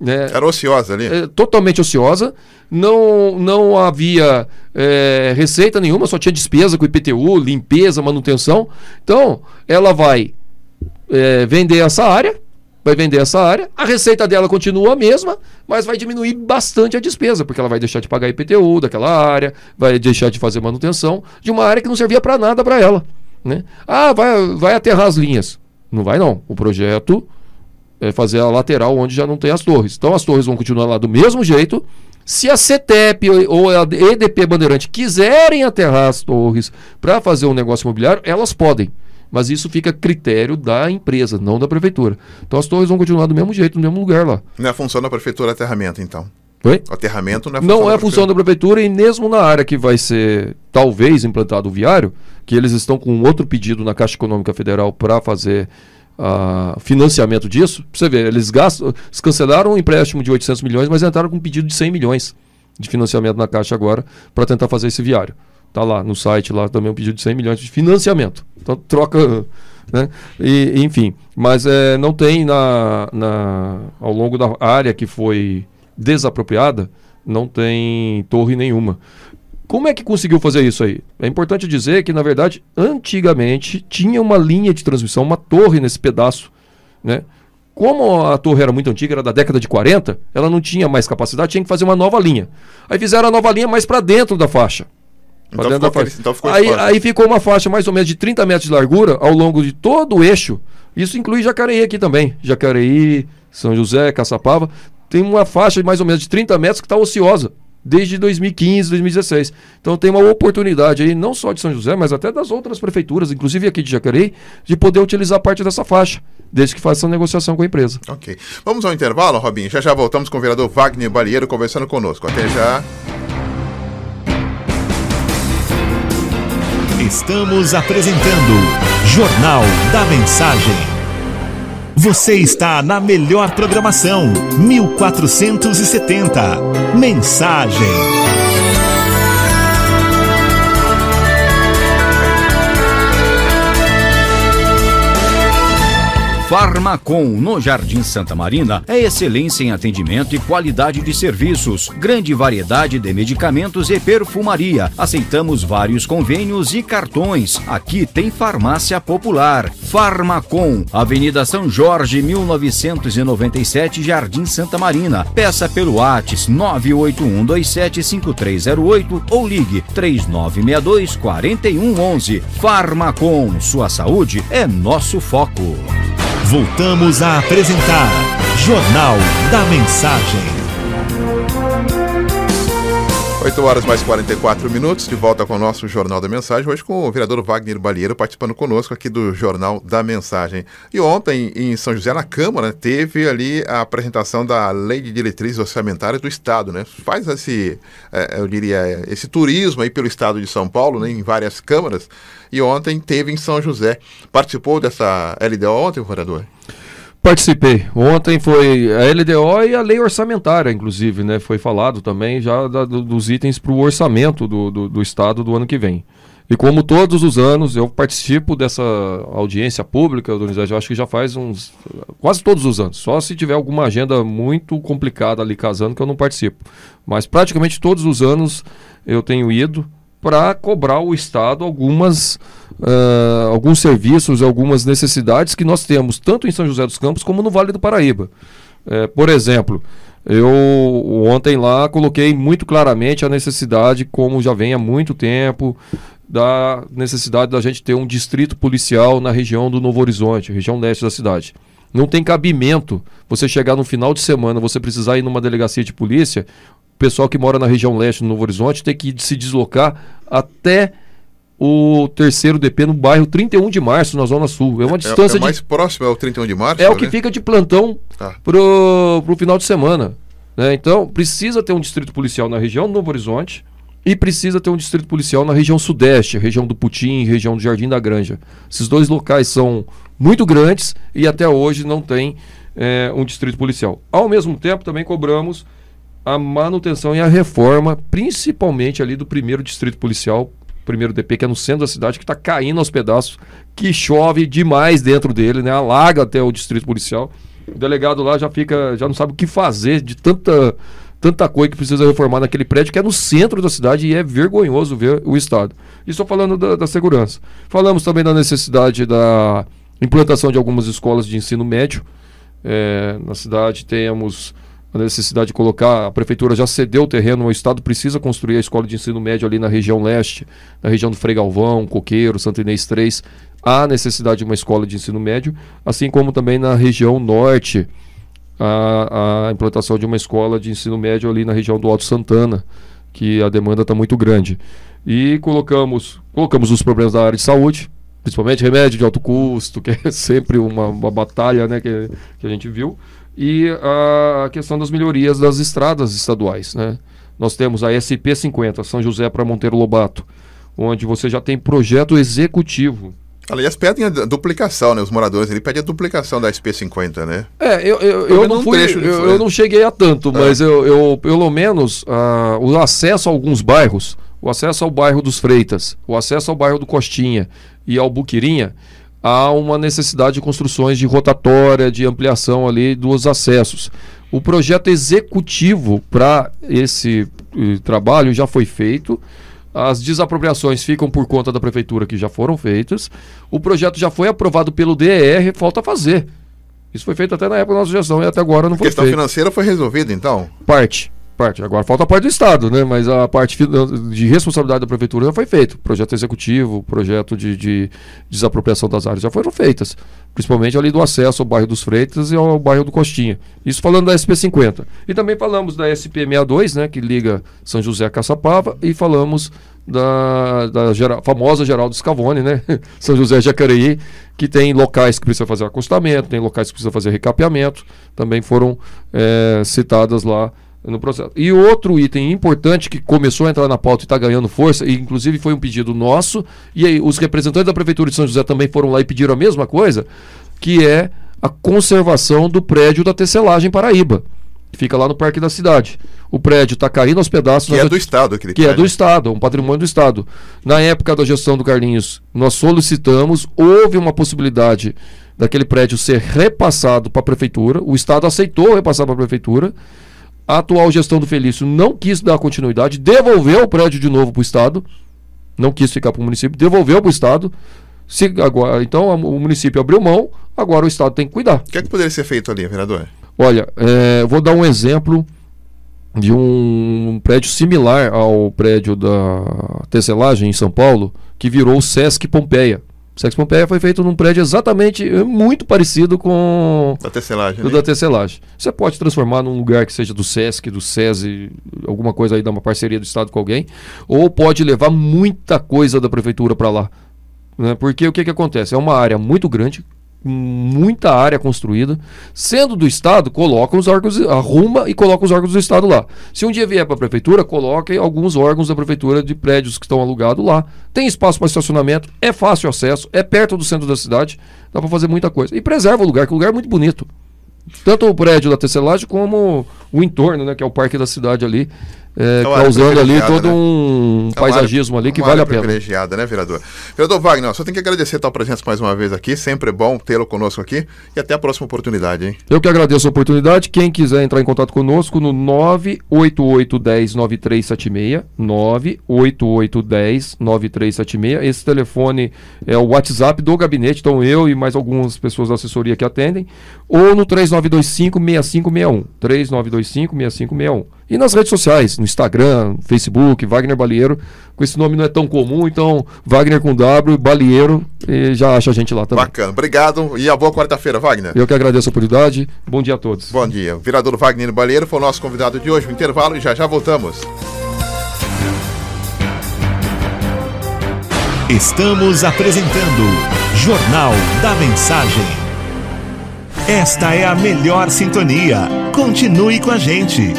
né? Era ociosa ali? Totalmente ociosa. Não havia receita nenhuma, só tinha despesa com IPTU, limpeza, manutenção. Então, ela vai vender essa área, a receita dela continua a mesma, mas vai diminuir bastante a despesa, porque ela vai deixar de pagar IPTU daquela área, vai deixar de fazer manutenção de uma área que não servia para nada para ela. Né? Vai aterrar as linhas. Não vai não. O projeto é fazer a lateral onde já não tem as torres. Então as torres vão continuar lá do mesmo jeito. Se a CETEP ou a EDP Bandeirante quiserem aterrar as torres para fazer um negócio imobiliário, elas podem. Mas isso fica a critério da empresa, não da prefeitura. Então as torres vão continuar do mesmo jeito, no mesmo lugar lá. Não é a função da prefeitura aterramento, então? Oi? O aterramento não é função da prefeitura, e mesmo na área que vai ser talvez implantado o viário, que eles estão com outro pedido na Caixa Econômica Federal para fazer financiamento disso. Pra você ver, eles cancelaram um empréstimo de 800 milhões, mas entraram com um pedido de 100 milhões de financiamento na Caixa agora para tentar fazer esse viário. Está lá no site, lá também um pedido de 100 milhões de financiamento. Então troca, né? Enfim, mas não tem ao longo da área que foi desapropriada, não tem torre nenhuma. Como é que conseguiu fazer isso aí? É importante dizer que, na verdade, antigamente tinha uma linha de transmissão, uma torre nesse pedaço, né? Como a torre era muito antiga, era da década de 40, ela não tinha mais capacidade, tinha que fazer uma nova linha. Aí fizeram a nova linha mais para dentro da faixa. Aí ficou uma faixa mais ou menos de 30 metros de largura ao longo de todo o eixo. Isso inclui Jacareí aqui também. Jacareí, São José, Caçapava. Tem uma faixa de mais ou menos de 30 metros que está ociosa desde 2015, 2016. Então tem uma oportunidade aí, não só de São José, mas até das outras prefeituras, inclusive aqui de Jacareí, de poder utilizar parte dessa faixa, desde que faça essa negociação com a empresa. Ok. Vamos ao intervalo, Robinho? Já voltamos com o vereador Wagner Balieiro conversando conosco. Até já. Estamos apresentando Jornal da Mensagem. Você está na melhor programação, 1470. Mensagem. Farmacom, no Jardim Santa Marina, é excelência em atendimento e qualidade de serviços. Grande variedade de medicamentos e perfumaria. Aceitamos vários convênios e cartões. Aqui tem farmácia popular. Farmacom, Avenida São Jorge, 1997, Jardim Santa Marina. Peça pelo WhatsApp 981275308 ou ligue 3962-4111. Farmacom, sua saúde é nosso foco. Voltamos a apresentar Jornal da Mensagem. 8h mais 44, de volta com o nosso Jornal da Mensagem, hoje com o vereador Wagner Balieiro participando conosco aqui do Jornal da Mensagem. E ontem, em São José, na Câmara, teve ali a apresentação da Lei de Diretrizes Orçamentárias do Estado, né? Faz esse, eu diria, esse turismo aí pelo Estado de São Paulo, né, em várias câmaras, e ontem teve em São José. Participou dessa LDO ontem, vereador? Participei. Ontem foi a LDO e a lei orçamentária, inclusive, né? Foi falado também já dos itens para o orçamento do Estado do ano que vem. E como todos os anos, eu participo dessa audiência pública, Donizete, eu acho que já faz quase todos os anos. Só se tiver alguma agenda muito complicada ali casando que eu não participo. Mas praticamente todos os anos eu tenho ido para cobrar o Estado alguns serviços, algumas necessidades que nós temos, tanto em São José dos Campos como no Vale do Paraíba. Por exemplo, eu ontem lá coloquei muito claramente a necessidade, como já vem há muito tempo, da necessidade da gente ter um distrito policial na região do Novo Horizonte, região leste da cidade. Não tem cabimento você chegar no final de semana, você precisar ir numa delegacia de polícia, o pessoal que mora na região leste do Novo Horizonte tem que se deslocar até o 3º DP no bairro 31 de Março, na Zona Sul. É uma distância mais próximo ao 31 de Março? É o que fica de plantão pro final de semana, né? Então, precisa ter um distrito policial na região do Novo Horizonte e precisa ter um distrito policial na região sudeste, região do Putim, região do Jardim da Granja. Esses dois locais são muito grandes e até hoje não tem um distrito policial. Ao mesmo tempo, também cobramos a manutenção e a reforma, principalmente ali do 1º distrito policial, 1º DP, que é no centro da cidade, que está caindo aos pedaços, que chove demais dentro dele, né? Alaga até o distrito policial. O delegado lá já não sabe o que fazer de tanta coisa que precisa reformar naquele prédio, que é no centro da cidade, e é vergonhoso ver o estado. E só falando da segurança. Falamos também da necessidade da implantação de algumas escolas de ensino médio. Na cidade temos a necessidade de colocar, a prefeitura já cedeu o terreno, o Estado precisa construir a escola de ensino médio ali na região leste, na região do Frei Galvão, Coqueiro, Santo Inês 3, há necessidade de uma escola de ensino médio, assim como também na região norte, a implantação de uma escola de ensino médio ali na região do Alto Santana, que a demanda está muito grande. E colocamos os problemas da área de saúde, principalmente remédio de alto custo, que é sempre uma batalha, né, que a gente viu, e a questão das melhorias das estradas estaduais, né? Nós temos a SP50, São José para Monteiro Lobato, onde você já tem projeto executivo. Aliás, pedem a duplicação, né? Os moradores ali pedem a duplicação da SP50, né? Eu não cheguei a tanto, mas eu pelo menos o acesso a alguns bairros, o acesso ao bairro dos Freitas, o acesso ao bairro do Costinha e ao Buquirinha, há uma necessidade de construções de rotatória, de ampliação ali dos acessos. O projeto executivo para esse trabalho já foi feito, as desapropriações ficam por conta da prefeitura, que já foram feitas, o projeto já foi aprovado pelo DER, falta fazer. Isso foi feito até na época da nossa gestão e até agora não foi feito. A questão financeira foi resolvida, então? Parte. Agora falta a parte do Estado, né? Mas a parte de responsabilidade da prefeitura já foi feita. Projeto executivo, projeto de desapropriação das áreas já foram feitas. Principalmente ali do acesso ao bairro dos Freitas e ao bairro do Costinha. Isso falando da SP50. E também falamos da SP62, né? Que liga São José a Caçapava. E falamos da famosa Geraldo Scavone, né? São José Jacareí, que tem locais que precisa fazer acostamento, tem locais que precisa fazer recapeamento. Também foram citadas lá no processo. E outro item importante que começou a entrar na pauta e está ganhando força, e inclusive foi um pedido nosso, e aí os representantes da Prefeitura de São José também foram lá e pediram a mesma coisa, que é a conservação do prédio da Tecelagem Paraíba, que fica lá no Parque da Cidade. O prédio está caindo aos pedaços. Que é do Estado. Que é do Estado, um patrimônio do Estado. Na época da gestão do Carlinhos, nós solicitamos, houve uma possibilidade daquele prédio ser repassado para a prefeitura. O Estado aceitou repassar para a prefeitura. A atual gestão do Felício não quis dar continuidade, devolveu o prédio de novo para o Estado, não quis ficar para o município, devolveu para o Estado. Então o município abriu mão, agora o Estado tem que cuidar. O que é que poderia ser feito ali, vereador? Olha, vou dar um exemplo de um prédio similar ao prédio da tecelagem em São Paulo, que virou o Sesc Pompeia. O Sesc Pompeia foi feito num prédio exatamente muito parecido com da tecelagem, da tecelagem. Você pode transformar num lugar que seja do Sesc, do SESI, alguma coisa aí, dar uma parceria do Estado com alguém, ou pode levar muita coisa da prefeitura para lá, né? Porque o que acontece? É uma área muito grande, muita área construída, sendo do Estado, coloca os órgãos, arruma e coloca os órgãos do Estado lá. Se um dia vier para a prefeitura, coloque alguns órgãos da prefeitura de prédios que estão alugados lá. Tem espaço para estacionamento, é fácil acesso, é perto do centro da cidade, dá para fazer muita coisa. E preserva o lugar, que o lugar é muito bonito. Tanto o prédio da tecelagem como o entorno, né, que é o parque da cidade ali, causando ali todo um paisagismo ali que vale a pena. Privilegiada, né, vereador? Vereador Wagner, só tem que agradecer a tua presença mais uma vez aqui, sempre é bom tê-lo conosco aqui, e até a próxima oportunidade, hein? Eu que agradeço a oportunidade. Quem quiser entrar em contato conosco no 98810-9376, 98810-9376, esse telefone é o WhatsApp do gabinete, então eu e mais algumas pessoas da assessoria que atendem, ou no 3925-6561, 3925-6561. E nas redes sociais, no Instagram, Facebook, Wagner Balieiro, com esse nome não é tão comum, então Wagner com W, Balieiro, e já acha a gente lá também. Bacana, obrigado e a boa quarta-feira, Wagner. Eu que agradeço a oportunidade, bom dia a todos. Bom dia, o vereador Wagner Balieiro foi o nosso convidado de hoje, no intervalo, e já voltamos. Estamos apresentando Jornal da Mensagem. Esta é a melhor sintonia. Continue com a gente.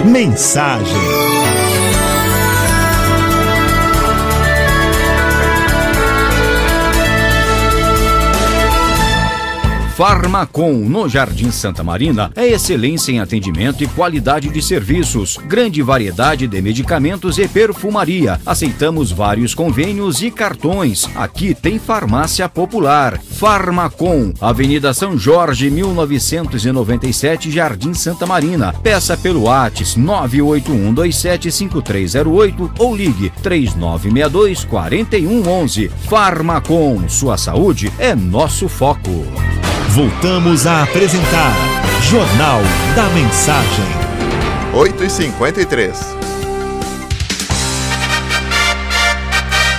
Mensagem. Farmacom, no Jardim Santa Marina, é excelência em atendimento e qualidade de serviços. Grande variedade de medicamentos e perfumaria. Aceitamos vários convênios e cartões. Aqui tem farmácia popular. Farmacom, Avenida São Jorge, 1997, Jardim Santa Marina. Peça pelo WhatsApp 981275308 ou ligue 3962-4111. Farmacom, sua saúde é nosso foco. Voltamos a apresentar Jornal da Mensagem. 8h53.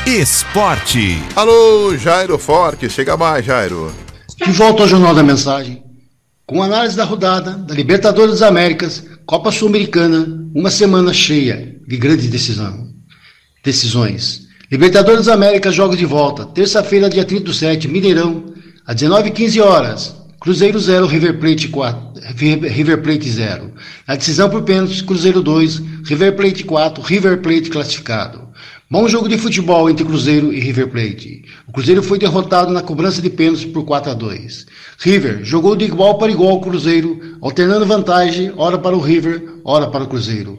Esporte. Alô, Jairo Forte, chega mais, Jairo. De volta ao Jornal da Mensagem, com análise da rodada da Libertadores das Américas, Copa Sul-Americana, uma semana cheia de grandes decisões. Libertadores das Américas, jogos de volta, terça-feira, dia 37, Mineirão, às 19h15, Cruzeiro 0, River Plate 0. Na decisão por pênaltis, Cruzeiro 2, River Plate 4, River Plate classificado. Bom jogo de futebol entre Cruzeiro e River Plate. O Cruzeiro foi derrotado na cobrança de pênaltis por 4-2. River jogou de igual para igual o Cruzeiro, alternando vantagem, ora para o River, ora para o Cruzeiro.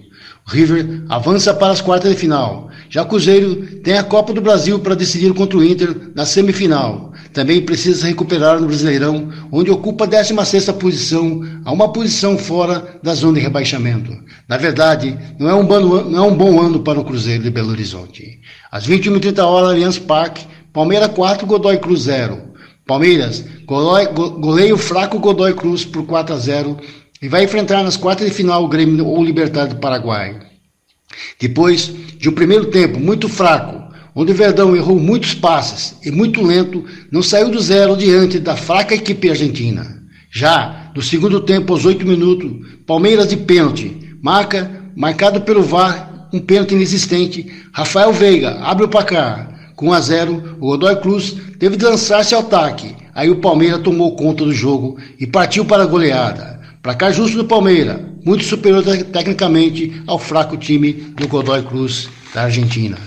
O River avança para as quartas de final. Já o Cruzeiro tem a Copa do Brasil para decidir contra o Inter na semifinal. Também precisa recuperar no Brasileirão, onde ocupa a 16ª posição, a uma posição fora da zona de rebaixamento. Na verdade, não é um bom ano para o Cruzeiro de Belo Horizonte. Às 21h30, Allianz Parque, Palmeiras 4, Godoy Cruz 0. Palmeiras goleia o fraco Godoy Cruz por 4-0 e vai enfrentar nas quartas de final o Grêmio ou Libertad do Paraguai. Depois de um primeiro tempo muito fraco, onde o Verdão errou muitos passes e muito lento, não saiu do zero diante da fraca equipe argentina. Já no segundo tempo, aos 8 minutos, Palmeiras de pênalti, marcado pelo VAR, um pênalti inexistente, Rafael Veiga abre o placar. Com 1-0, o Godoy Cruz teve de lançar-se ao ataque, aí o Palmeiras tomou conta do jogo e partiu para a goleada. Placar justo do Palmeiras, muito superior tecnicamente ao fraco time do Godoy Cruz da Argentina.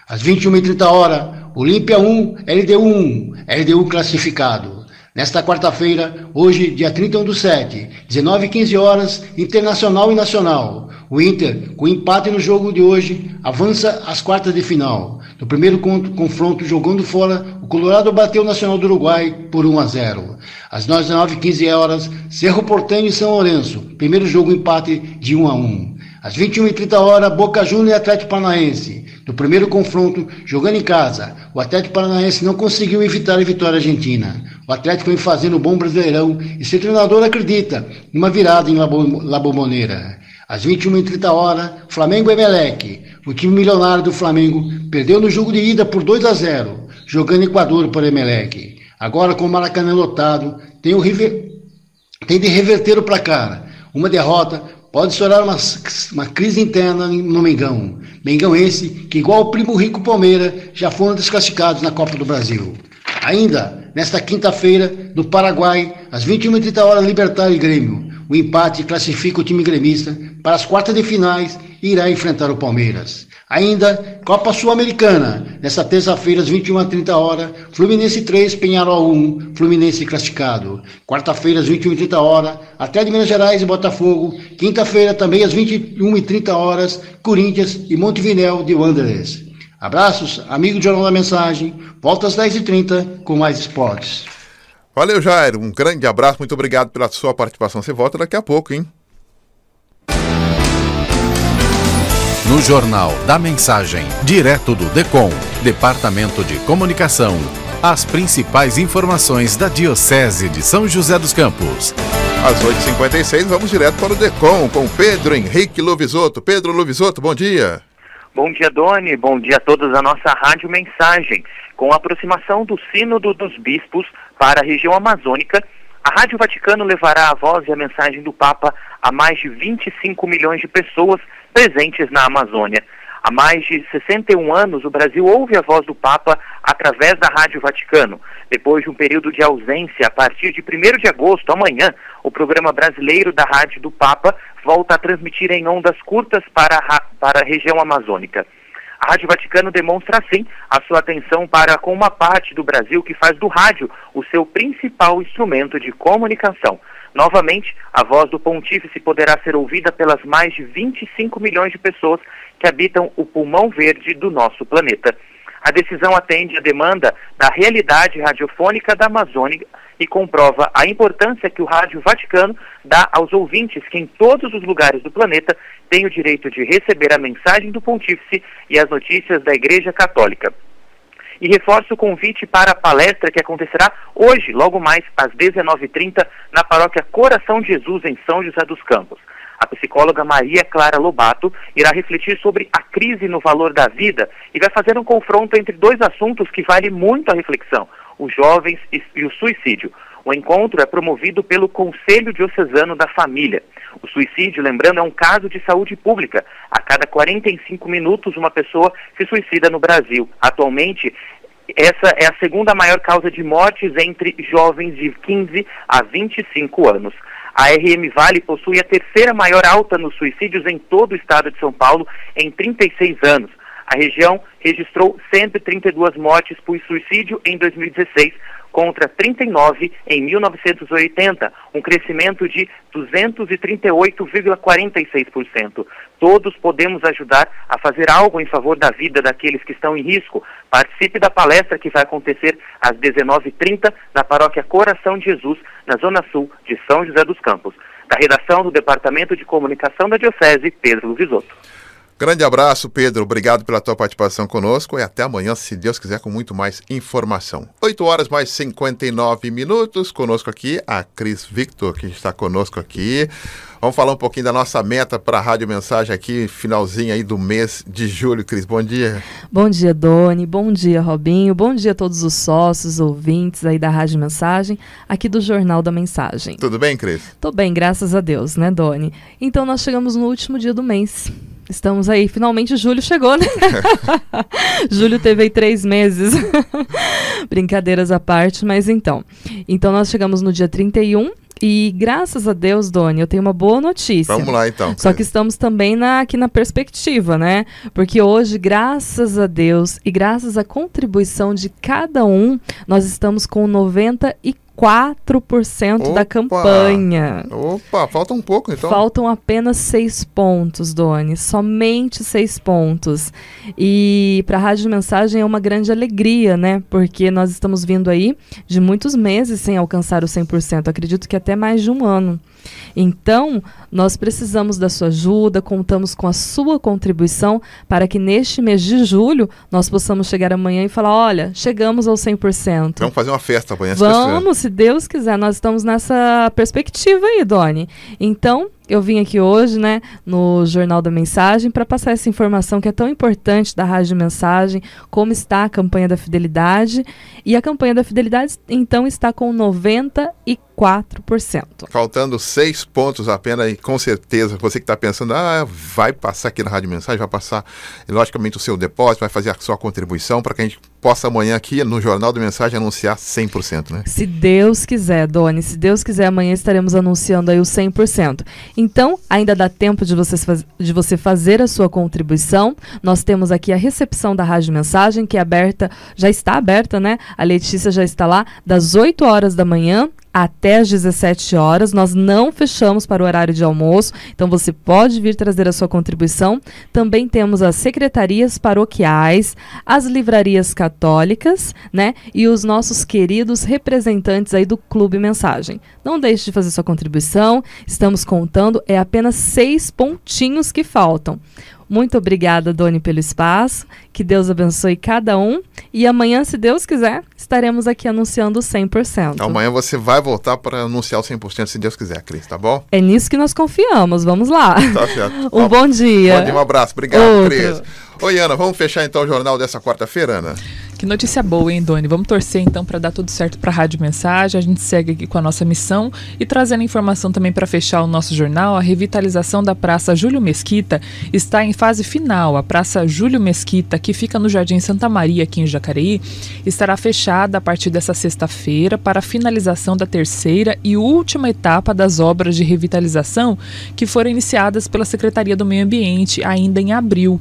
Às 21h30, Olímpia 1, LDU 1, LDU classificado. Nesta quarta-feira, hoje, dia 31/7, 19h15, Internacional e Nacional. O Inter, com empate no jogo de hoje, avança às quartas de final. No primeiro confronto, jogando fora, o Colorado bateu o Nacional do Uruguai por 1-0. Às 19h15, Cerro Porteño e São Lourenço. Primeiro jogo, empate de 1-1. Às 21h30, Boca Juniors e Atlético Paranaense. No primeiro confronto, jogando em casa, o Atlético Paranaense não conseguiu evitar a vitória argentina. O Atlético vem fazendo um bom Brasileirão e seu treinador acredita em uma virada em La Bombonera. Às 21h30, Flamengo e Emelec. O time milionário do Flamengo perdeu no jogo de ida por 2-0, jogando em Equador para Emelec. Agora, com o Maracanã lotado, tem de reverter o placar. Uma derrota pode estourar uma crise interna no Mengão. Mengão esse que, igual ao primo rico Palmeiras, já foram desclassificados na Copa do Brasil. Ainda, nesta quinta-feira, no Paraguai, às 21h30, Libertad e Grêmio. O empate classifica o time gremista para as quartas de finais e irá enfrentar o Palmeiras. Ainda, Copa Sul-Americana, nesta terça-feira, às 21h30, Fluminense 3, Peñarol 1, Fluminense classificado. Quarta-feira, às 21h30, Atlético de Minas Gerais e Botafogo. Quinta-feira, também às 21h30, Corinthians e Montevidéu de Wanderers. Abraços, amigo do Jornal da Mensagem. Volta às 10h30 com mais esportes. Valeu, Jair. Um grande abraço. Muito obrigado pela sua participação. Você volta daqui a pouco, hein? No Jornal da Mensagem, direto do DECOM, Departamento de Comunicação, as principais informações da Diocese de São José dos Campos. Às 8h56, vamos direto para o DECOM com Pedro Henrique Lovisotto. Pedro Lovisotto, bom dia. Bom dia, Doni. Bom dia a todos da nossa Rádio Mensagem. Com a aproximação do Sínodo dos Bispos para a região amazônica, a Rádio Vaticano levará a voz e a mensagem do Papa a mais de 25 milhões de pessoas presentes na Amazônia. Há mais de 61 anos, o Brasil ouve a voz do Papa através da Rádio Vaticano. Depois de um período de ausência, a partir de 1º de agosto, amanhã, o programa brasileiro da Rádio do Papa volta a transmitir em ondas curtas para a região amazônica. A Rádio Vaticano demonstra, assim, a sua atenção para com uma parte do Brasil que faz do rádio o seu principal instrumento de comunicação. Novamente, a voz do Pontífice poderá ser ouvida pelas mais de 25 milhões de pessoas que habitam o pulmão verde do nosso planeta. A decisão atende à demanda da realidade radiofônica da Amazônia e comprova a importância que o Rádio Vaticano dá aos ouvintes que em todos os lugares do planeta têm o direito de receber a mensagem do Pontífice e as notícias da Igreja Católica. E reforço o convite para a palestra que acontecerá hoje, logo mais às 19h30, na paróquia Coração de Jesus, em São José dos Campos. A psicóloga Maria Clara Lobato irá refletir sobre a crise no valor da vida e vai fazer um confronto entre dois assuntos que vale muito a reflexão: os jovens e o suicídio. O encontro é promovido pelo Conselho Diocesano da Família. O suicídio, lembrando, é um caso de saúde pública. A cada 45 minutos, uma pessoa se suicida no Brasil. Atualmente, essa é a segunda maior causa de mortes entre jovens de 15 a 25 anos. A RM Vale possui a terceira maior alta nos suicídios em todo o estado de São Paulo em 36 anos. A região registrou 132 mortes por suicídio em 2016, contra 39 em 1980, um crescimento de 238,46%. Todos podemos ajudar a fazer algo em favor da vida daqueles que estão em risco. Participe da palestra que vai acontecer às 19h30 na paróquia Coração de Jesus, na Zona Sul de São José dos Campos. Da redação do Departamento de Comunicação da Diocese, Pedro Lovisotto. Grande abraço, Pedro. Obrigado pela tua participação conosco e até amanhã, se Deus quiser, com muito mais informação. 8h mais 59 minutos. Conosco aqui a Cris Victor, que está conosco aqui. Vamos falar um pouquinho da nossa meta para a Rádio Mensagem aqui, finalzinho aí do mês de julho. Cris, bom dia. Bom dia, Doni. Bom dia, Robinho. Bom dia a todos os sócios, ouvintes aí da Rádio Mensagem, aqui do Jornal da Mensagem. Tudo bem, Cris? Tô bem, graças a Deus, né, Doni? Então nós chegamos no último dia do mês. Estamos aí, finalmente julho chegou, né? Julho teve aí 3 meses. Brincadeiras à parte, mas então nós chegamos no dia 31 e graças a Deus, Doni, eu tenho uma boa notícia. Vamos lá então. Só que estamos também aqui na perspectiva, né? Porque hoje, graças a Deus e graças à contribuição de cada um, nós estamos com 94 4% da campanha. Opa, falta um pouco então. Faltam apenas 6 pontos, Doni. Somente 6 pontos. E para a Rádio Mensagem é uma grande alegria, né? Porque nós estamos vindo aí de muitos meses sem alcançar o 100%. Acredito que até mais de um ano. Então, nós precisamos da sua ajuda, contamos com a sua contribuição para que neste mês de julho nós possamos chegar amanhã e falar, olha, chegamos ao 100%. Vamos fazer uma festa amanhã. Vamos, se Deus quiser. Nós estamos nessa perspectiva aí, Doni. Então, eu vim aqui hoje, né, no Jornal da Mensagem, para passar essa informação que é tão importante da Rádio Mensagem, como está a campanha da fidelidade. E a campanha da fidelidade, então, está com 94%. Faltando 6 pontos apenas, e com certeza, você que está pensando, vai passar aqui na Rádio Mensagem, vai passar, logicamente, o seu depósito, vai fazer a sua contribuição, para que a gente possa amanhã aqui, no Jornal da Mensagem, anunciar 100%, né? Se Deus quiser, Doni, se Deus quiser, amanhã estaremos anunciando aí o 100%. Então, ainda dá tempo de você fazer a sua contribuição. Nós temos aqui a recepção da Rádio Mensagem, que é aberta, já está aberta, né? A Letícia já está lá, das 8 horas da manhã até às 17 horas. Nós não fechamos para o horário de almoço, então você pode vir trazer a sua contribuição. Também temos as secretarias paroquiais, as livrarias católicas, né? E os nossos queridos representantes aí do Clube Mensagem. Não deixe de fazer sua contribuição, estamos contando, é apenas 6 pontinhos que faltam. Muito obrigada, Doni, pelo espaço. Que Deus abençoe cada um. E amanhã, se Deus quiser, estaremos aqui anunciando o 100%. Amanhã você vai voltar para anunciar o 100%, se Deus quiser, Cris, tá bom? É nisso que nós confiamos. Vamos lá. Tá certo. Bom dia. Bom dia, um abraço. Obrigado, Cris. Oi, Ana, vamos fechar então o jornal dessa quarta-feira, Ana? Que notícia boa, hein, Doni? Vamos torcer então para dar tudo certo para a Rádio Mensagem. A gente segue aqui com a nossa missão e trazendo informação também para fechar o nosso jornal. A revitalização da Praça Júlio Mesquita está em fase final. A Praça Júlio Mesquita, que fica no Jardim Santa Maria, aqui em Jacareí, estará fechada a partir dessa sexta-feira para a finalização da terceira e última etapa das obras de revitalização que foram iniciadas pela Secretaria do Meio Ambiente ainda em abril.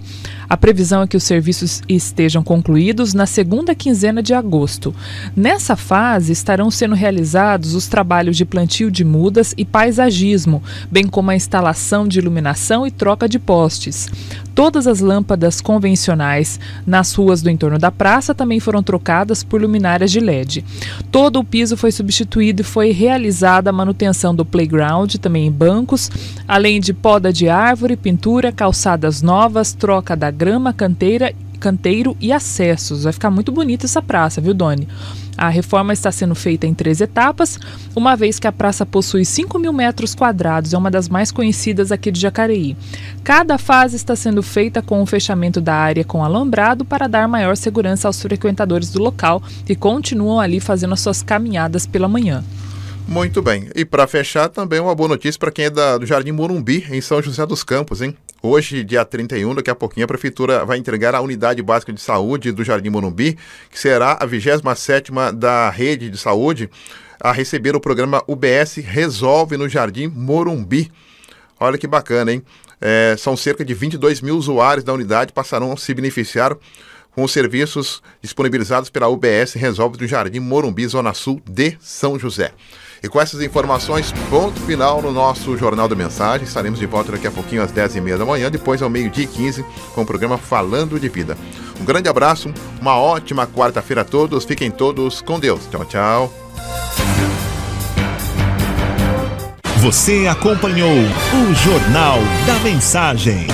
A previsão é que os serviços estejam concluídos na segunda quinzena de agosto. Nessa fase estarão sendo realizados os trabalhos de plantio de mudas e paisagismo, bem como a instalação de iluminação e troca de postes. Todas as lâmpadas convencionais nas ruas do entorno da praça também foram trocadas por luminárias de LED. Todo o piso foi substituído e foi realizada a manutenção do playground, também em bancos, além de poda de árvore, pintura, calçadas novas, troca da grama, canteiro e acessos. Vai ficar muito bonita essa praça, viu, Doni? A reforma está sendo feita em 3 etapas, uma vez que a praça possui 5.000 metros quadrados, é uma das mais conhecidas aqui de Jacareí. Cada fase está sendo feita com o fechamento da área com alambrado para dar maior segurança aos frequentadores do local que continuam ali fazendo as suas caminhadas pela manhã. Muito bem. E para fechar, também uma boa notícia para quem é do Jardim Morumbi, em São José dos Campos, hein? Hoje, dia 31, daqui a pouquinho, a Prefeitura vai entregar a Unidade Básica de Saúde do Jardim Morumbi, que será a 27ª da rede de saúde a receber o programa UBS Resolve no Jardim Morumbi. Olha que bacana, hein? São cerca de 22 mil usuários da unidade passarão a se beneficiar com os serviços disponibilizados pela UBS Resolve do Jardim Morumbi, Zona Sul de São José. E com essas informações, ponto final no nosso Jornal da Mensagem. Estaremos de volta daqui a pouquinho às 10h30 da manhã, depois ao 12h15, com o programa Falando de Vida. Um grande abraço, uma ótima quarta-feira a todos, fiquem todos com Deus. Tchau, tchau. Você acompanhou o Jornal da Mensagem.